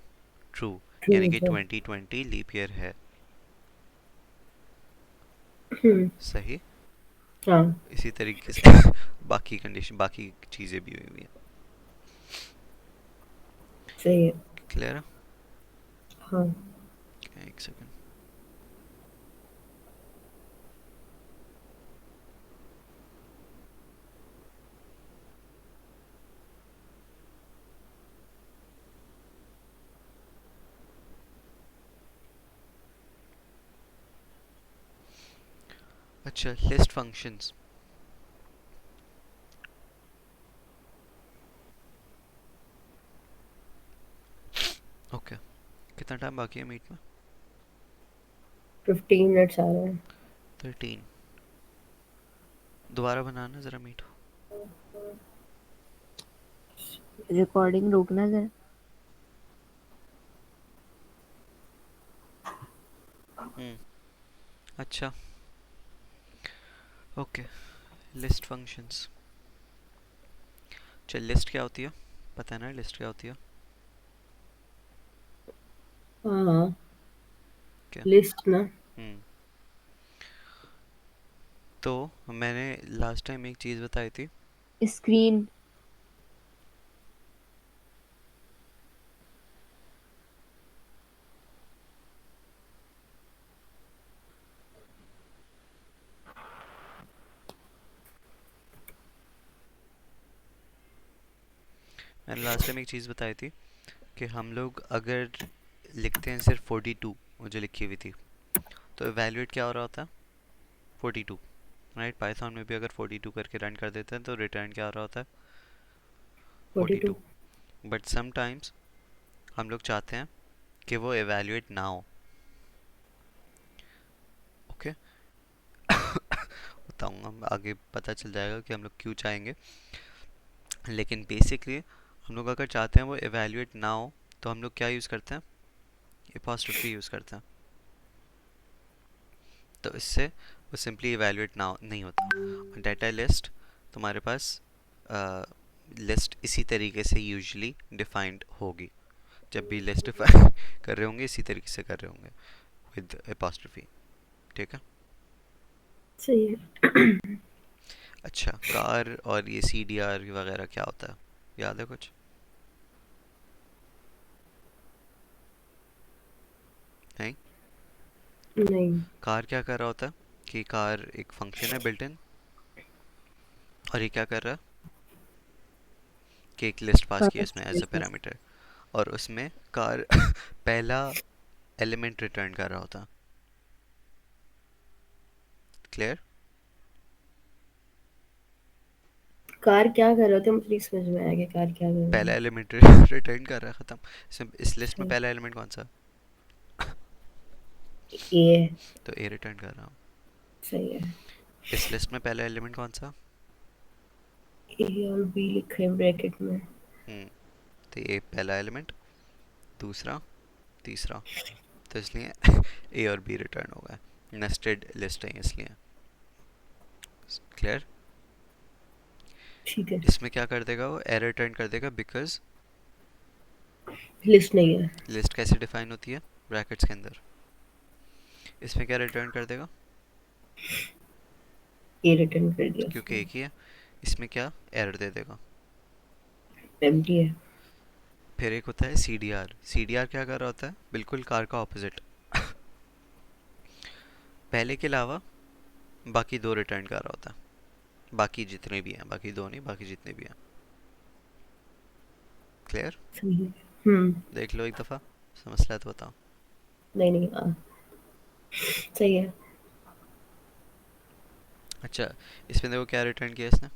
ट्रू, ट्रू यानी कि है। 2020 लीप ईयर है। हम्म। सही। हाँ। इसी तरीके से बाकी कंडीशन, बाकी चीज़ें भी हुई हुई हैं। सही है। क्लियर है? हाँ। एक सेकंड। अच्छा, लिस्ट फंक्शंस। ओके, कितना टाइम बाकी है मीट में? 15 मिनट्स आ रहे हैं। 13। दोबारा बनाना ज़रा मीट। रिकॉर्डिंग रोकना जरा। हम्म। अच्छा, ओके। List functions. चल, लिस्ट क्या होती है? पता है ना लिस्ट क्या होती है? हाँ हाँ। क्या? लिस्ट ना। हम्म। तो मैंने लास्ट टाइम एक चीज़ बताई थी। स्क्रीन। मैंने लास्ट टाइम एक चीज़ बताई थी कि हम लोग अगर लिखते हैं सिर्फ 42, मुझे लिखी हुई थी, तो एवेल्यूएट क्या हो रहा होता है? 42, राइट? पाइथन में भी अगर 42 करके रन कर देते हैं तो रिटर्न क्या हो रहा होता है? 42। 42। बट समटाइम्स हम लोग चाहते हैं कि वो एवेल्यूएट ना हो। ओके, बताऊंगा आगे, पता चल जाएगा कि हम लोग क्यों चाहेंगे। लेकिन बेसिकली हम लोग अगर चाहते हैं वो एवेल्यूएट ना हो तो हम लोग क्या यूज़ करते हैं? एपॉस्ट्रोफी यूज़ करते हैं। तो इससे वो सिंपली इवेलुएट ना नहीं होता। डाटा लिस्ट तुम्हारे पास लिस्ट इसी तरीके से यूजुअली डिफाइंड होगी। जब भी लिस्ट डिफाइन कर रहे होंगे इसी तरीके से कर रहे होंगे विद एपॉस्ट्रोफी। ठीक है? सही है। अच्छा, कार और ये सी डी आर वगैरह क्या होता है, याद है कुछ? नहीं? नहीं। कार क्या कर रहा होता है कि कार एक फंक्शन है बिल्ट इन, और ये क्या कर रहा है कि एक लिस्ट पास किया इसमें एज अ पैरामीटर, और उसमें कार पहला एलिमेंट रिटर्न कर रहा होता। क्लियर? कार क्या कर रहे थे, मुझे नहीं समझ में आया कि कार क्या कर रहे पहला थे। एलिमेंट रिटर्न कर रहा है, खत्म। इस लिस्ट में अच्छा। पहला एलिमेंट कौन सा? ये। तो ए रिटर्न कर रहा हूँ। सही है। इस लिस्ट में पहला एलिमेंट कौन सा? ए और बी लिखे हैं ब्रैकेट में। हम्म। तो ए पहला एलिमेंट, दूसरा, तीसरा, तो इसलिए ए और बी रिटर्न होगा। नेस्टेड लिस्ट है इसलिए। क्लियर? ठीक है। इसमें क्या कर देगा वो? ए रिटर्न कर देगा बिकॉज लिस्ट नहीं है। लिस्ट कैसे डिफाइन होती है? ब्रैकेट्स के अंदर। इसमें क्या रिटर्न कर देगा? ये रिटर्न कर दिया क्योंकि उसने। एक ही है। इसमें क्या? एरर दे देगा। एम्प्टी है। फिर एक होता है C D R. C D R क्या कर रहा होता है? बिल्कुल कार का ऑपोजिट। पहले के अलावा बाकी दो रिटर्न कर रहा होता है, बाकी जितने भी हैं, बाकी दो नहीं, बाकी जितने भी हैं। क्लियर? सही है। हम्म। देख लो एक दफ़ा, समझ तो बताओ। नहीं नहीं सही है। अच्छा, इसमें देखो क्या रिटर्न किया इसने।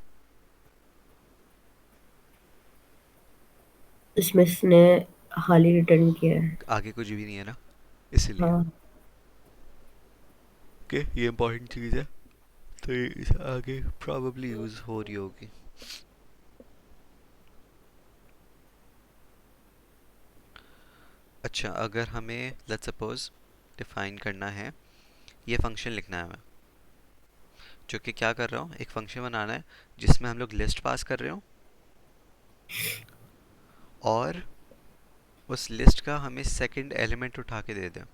इसमें इसने हाल ही रिटर्न किया है। आगे कुछ भी नहीं है ना, इसलिए। हाँ। ओके, ये इंपॉर्टेंट चीज़ है, तो ये इसे आगे प्रॉब्ली यूज़ हो रही होगी। अच्छा, अगर हमें लेट्स सपोज डिफाइन करना है, ये फंक्शन लिखना है हमें, जो कि क्या कर रहा हूँ, एक फंक्शन बनाना है जिसमें हम लोग लिस्ट पास कर रहे हो और उस लिस्ट का हमें सेकंड एलिमेंट उठा के दे दें।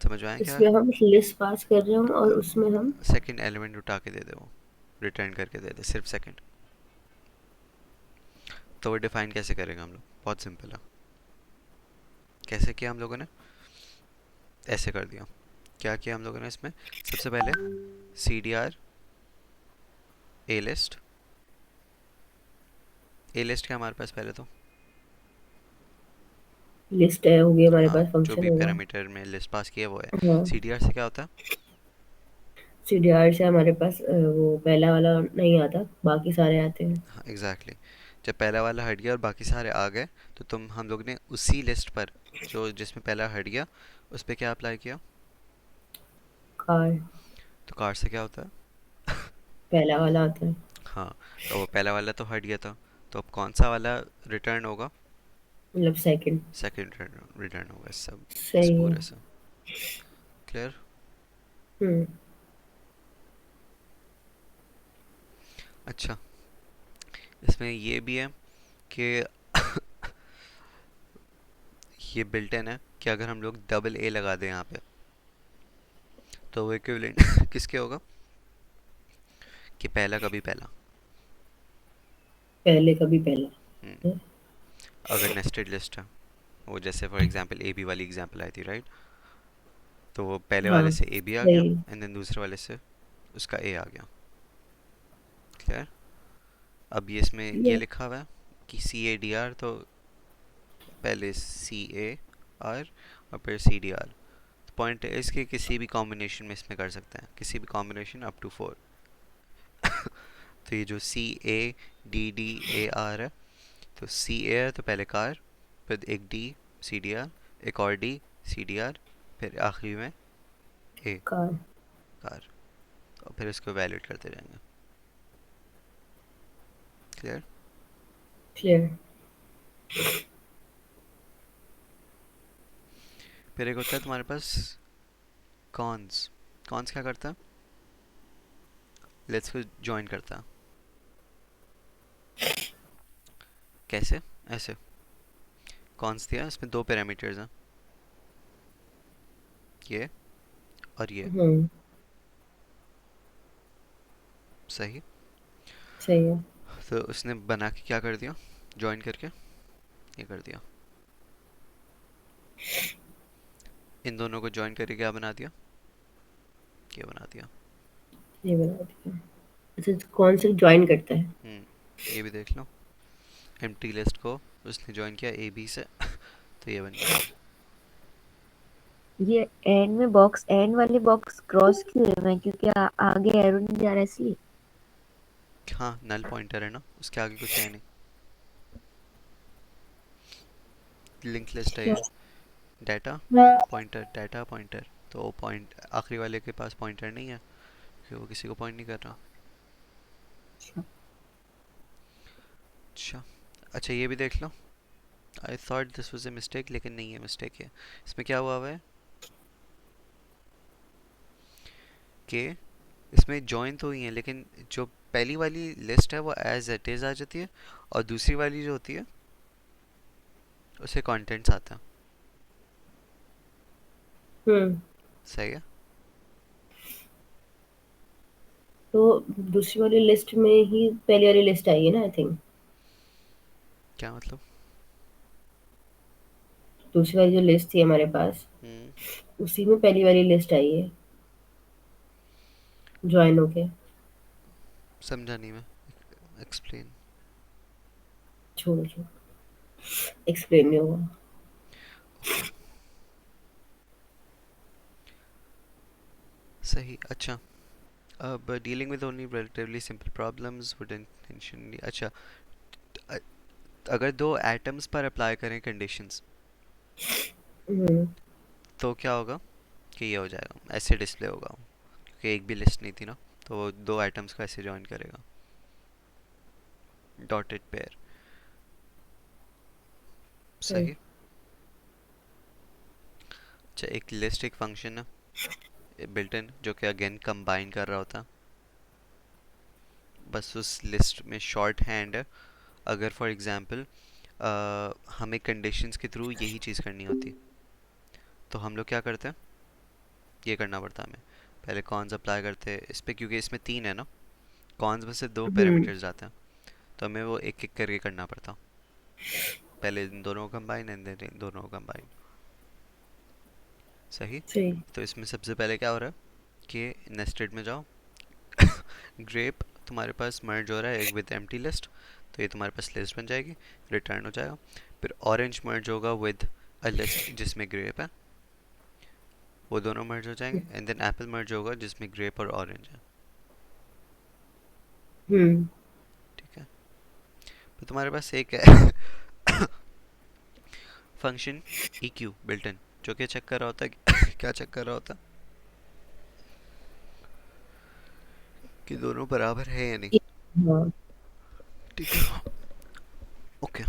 समझ में आया क्या? इसमें हम लिस्ट पास कर रहे हैं और उसमें हम सेकंड एलिमेंट उठा के दे दे, वो रिटर्न करके दे दे, सिर्फ सेकंड। तो वो डिफाइन कैसे करेंगे हम लोग? बहुत सिंपल है। कैसे किया हम लोगों ने? ऐसे कर दिया। क्या किया हम लोगों ने इसमें? सबसे पहले सी D R A list. A list क्या हमारे पास पहले तो? लिस्ट है होगी हमारे हाँ, पास, जो फंक्शन भी होगा। पैरामीटर में लिस्ट पास किया वो है। हाँ, सी डी आर से क्या होता है? सीडीआर से हमारे पास वो पहला वाला नहीं आता, बाकी सारे आते हैं। हाँ एग्जैक्टली exactly. जब पहला वाला हट गया और बाकी सारे आ गए, तो तुम हम लोग ने उसी लिस्ट पर जो जिसमें पहला हट गया उस पर क्या अप्लाई किया? कार, तो कार से क्या होता है? पहला वाला आता है। हाँ, तो वो पहला वाला तो हट गया था, तो अब कौन सा वाला रिटर्न होगा? मतलब सेकंड। सेकंड रिटर्न होगा इस सब, इस सही है। पूरे से। क्लियर? हम्म। अच्छा, इसमें ये भी है कि ये बिल्ट इन है कि अगर हम लोग डबल ए लगा दें यहाँ पे, तो वो इक्विवेलेंट किसके होगा? कि पहला कभी पहला। पहले का भी पहला हम्म, है। अगर नेस्टेड लिस्ट है, वो जैसे फॉर एग्जांपल ए बी वाली एग्जांपल आई थी, राइट? तो वो पहले वाले हाँ, से ए बी आ गया सही। एंड देन दूसरे वाले से उसका ए आ गया। क्लियर? अब ये इसमें ये ये लिखा हुआ है कि सी ए डी आर, तो पहले सी ए आर और फिर सी डी आर। पॉइंट है इसके किसी भी कॉम्बिनेशन में इसमें कर सकते हैं, किसी भी कॉम्बिनेशन अप टू 4। तो ये जो C A D D A R है, तो सी ए है तो पहले कार, फिर एक डी सी डी आर, एक और डी सी डी आर, फिर आखिरी में ए कार। कार, और फिर इसको वैलिडेट करते रहेंगे। क्लियर? क्लियर। फिर एक होता है तुम्हारे पास कॉन्स। कॉन्स क्या करता है? लेट्स को ज्वाइन करता है। कैसे? ऐसे कॉन्स दिया, इसमें दो पैरामीटर्स हैं, ये और ये। हम्म। सही। सही है। तो उसने बना के क्या कर दिया? ज्वाइन करके ये कर दिया। इन दोनों को ज्वाइन करके क्या बना दिया? ये बना दिया। ये बना दिया। अच्छा, कौन से ज्वाइन करता है? ये भी देख लो, एम्प्टी लिस्ट को उसने ज्वाइन किया ए बी से तो ये बन गया। ये एंड में बॉक्स, एंड वाले बॉक्स क्रॉस क्यों है? मैं क्योंकि आगे एरो नहीं जा रहा है इसलिए। हाँ, नल पॉइंटर है ना, उसके आगे कुछ है नहीं। लिंक लिस्ट है क्या? ये। डाटा पॉइंटर, डाटा पॉइंटर, तो पॉइंट आखिरी वाले के पास पॉइंटर नहीं है क्योंकि वो किसी को पॉइंट नहीं कर रहा। अच्छा, अच्छा ये भी देख लो। I thought this was a mistake, लेकिन नहीं है मिस्टेक है। इसमें क्या हुआ है कि इसमें जॉइन तो हुई है, लेकिन जो पहली वाली लिस्ट है वो एज इट इज़ आ जाती है, और दूसरी वाली जो होती है उसे कंटेंट्स आता है। हम्म। सही है? तो दूसरी वाली लिस्ट में ही पहली वाली लिस्ट आई है ना, आई थिंक। क्या मतलब? दूसरी वाली जो लिस्ट थी हमारे पास, हम्म, उसी में पहली वाली लिस्ट आई है ज्वाइन होके। समझा नहीं मैं, एक्सप्लेन। छोड़ो छोड़ो, एक्सप्लेन नहीं होगा। ओके, सही। अच्छा, अब dealing with only relatively simple problems would intentionally. अच्छा, अ- अगर दो एटम्स पर अप्लाई करें कंडीशंस, हम्म। तो क्या होगा कि ये हो जाएगा, ऐसे डिस्प्ले होगा, क्योंकि एक भी लिस्ट नहीं थी ना, तो वो दो आइटम्स को ऐसे ज्वाइन करेगा, डॉटेड पेयर। सही। सही। अच्छा, एक लिस्ट एक फंक्शन है, बिल्ट इन, जो कि अगेन कंबाइन कर रहा होता, बस उस लिस्ट में शॉर्ट हैंड है। अगर फॉर एग्जांपल हमें कंडीशंस के थ्रू यही चीज़ करनी होती तो हम लोग क्या करते हैं, ये करना पड़ता हमें, पहले कॉन्स अप्लाई करते हैं इस पे, क्योंकि इसमें 3 है ना, कॉन्स में से 2 हम्म पैरामीटर्स आते हैं, तो हमें वो एक एक करके करना पड़ता, पहले इन दोनों को कंबाइन एंड देन इन दोनों को कंबाइन। सही। सही। तो इसमें सबसे पहले क्या हो रहा है कि नेस्टेड में जाओ, ग्रेप तुम्हारे पास मर्ज हो रहा है एक विद एम्प्टी लिस्ट, तो ये तुम्हारे पास लिस्ट बन जाएगी, रिटर्न हो जाएगा। फिर ऑरेंज मर्ज होगा विद अ लिस्ट जिसमें ग्रेप है, वो दोनों मर्ज हो जाएंगे, एंड देन एप्पल मर्ज होगा जिसमें ग्रेप और ऑरेंज है। हम्म ठीक है। तो तुम्हारे पास एक है function E Q built in, जो कि चेक कर रहा होता है क्या चेक कर रहा होता है कि दोनों बराबर है या नहीं। हाँ। ठीक है। ओके।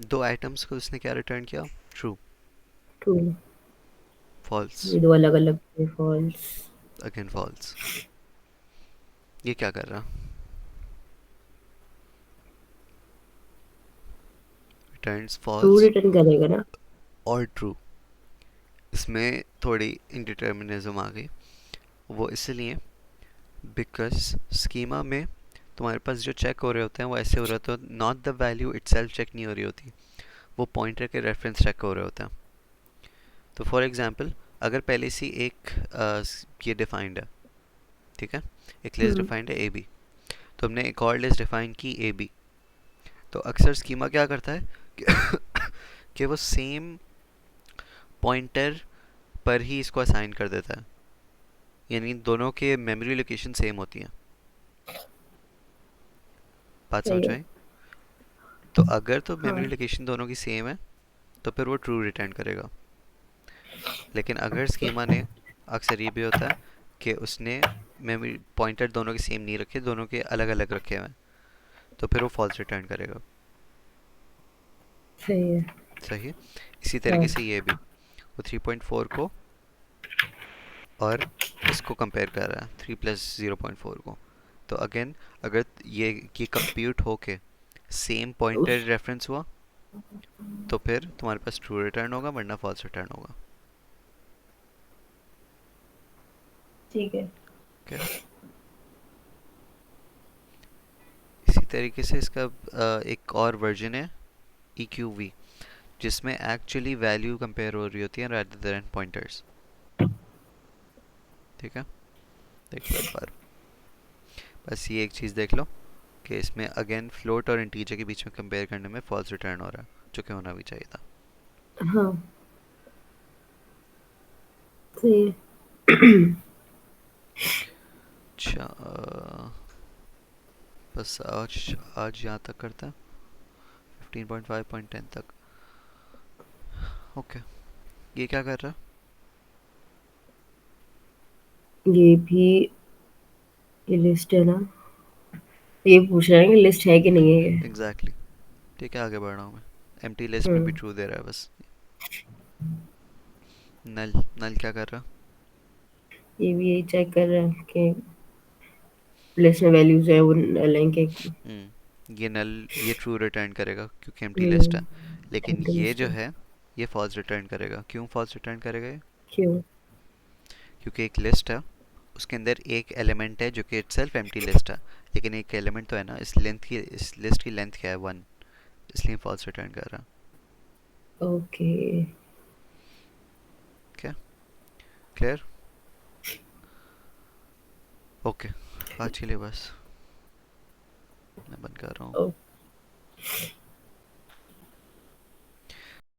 दो आइटम्स को उसने क्या रिटर्न किया, ट्रू, ट्रू। फॉल्स, ये दो अलग अलग थे, फॉल्स। Again false. ये क्या कर रहा, रिटर्न्स ट्रू फॉल्स रिटर्न करेगा ना। और ट्रू। इसमें थोड़ी इंडिटर्मिनिज्म आ गई, वो इसलिए बिकॉज स्कीमा में तुम्हारे पास जो चेक हो रहे होते हैं वो ऐसे हो रहे होते हैं, not the value itself check नहीं हो रही होती, वो पॉइंटर के रेफरेंस चेक हो रहे होते हैं। तो फॉर एग्जांपल अगर पहले से एक ये डिफाइंड है, ठीक है, एक लिस्ट हम्म डिफाइंड है ए बी, तो हमने एक और लिस्ट डिफाइन की ए बी, तो अक्सर स्कीमा क्या करता है कि, कि वो सेम पॉइंटर पर ही इसको असाइन कर देता है, यानी दोनों के मेमोरी लोकेशन सेम होती हैं। बात सही समझ है। में आई। तो अगर तो मेमोरी हाँ। लोकेशन दोनों की सेम है तो फिर वो ट्रू रिटर्न करेगा, लेकिन अगर स्कीमा ने, अक्सर ये भी होता है कि उसने मेमोरी पॉइंटर दोनों के सेम नहीं रखे, दोनों के अलग अलग रखे हुए हैं, तो फिर वो फॉल्स रिटर्न करेगा। सही है। सही है। इसी हाँ। तरीके से ये भी, वो 3.4 को और इसको कंपेयर कर रहा है 3 प्लस 0.4 को, तो अगेन अगर ये कंप्यूट होके सेम पॉइंटर उस रेफरेंस हुआ तो फिर तुम्हारे पास ट्रू रिटर्न होगा, वरना फॉल्स रिटर्न होगा। ठीक है। ओके। इसी तरीके से इसका एक और वर्जन है ई क्यू वी, जिसमें एक्चुअली वैल्यू कंपेयर हो रही होती है rather than पॉइंटर्स। ठीक है, देख लो एक बार, बस ये एक चीज़ देख लो कि इसमें अगेन फ्लोट और इंटीजर के बीच में कंपेयर करने में फॉल्स रिटर्न हो रहा है, जो कि होना भी चाहिए था। हाँ। सही है। अच्छा, बस आज आज यहाँ तक करते हैं, 15.5.10 तक। ओके। ये क्या कर रहा ये भी ये लिस्ट है ना, ये पूछ रहा है कि लिस्ट है कि नहीं है ये। है एग्जैक्टली exactly. ठीक है, आगे बढ़ रहा हूँ मैं, एम्प्टी लिस्ट में भी हम्म ट्रू दे रहा है बस। नल, नल क्या कर रहा ये भी यही चेक कर रहा है कि लिस्ट में वैल्यूज है वो लिंक है। ये नल, ये ट्रू रिटर्न करेगा क्योंकि एम्प्टी लिस्ट है, लेकिन एम्प्टी ये लिस्ट जो है। है ये फॉल्स रिटर्न करेगा। क्यों फॉल्स रिटर्न करेगा ये, क्यों? क्योंकि एक लिस्ट है, उसके अंदर एक एलिमेंट है जो कि इटसेल्फ एम्प्टी लिस्ट है, लेकिन एक एलिमेंट तो है ना, इस लेंथ की, इस लिस्ट की लेंथ क्या है 1, इसलिए फॉल्स रिटर्न कर रहा है। ओके। क्या, क्लियर? ओके, आज के लिए बस।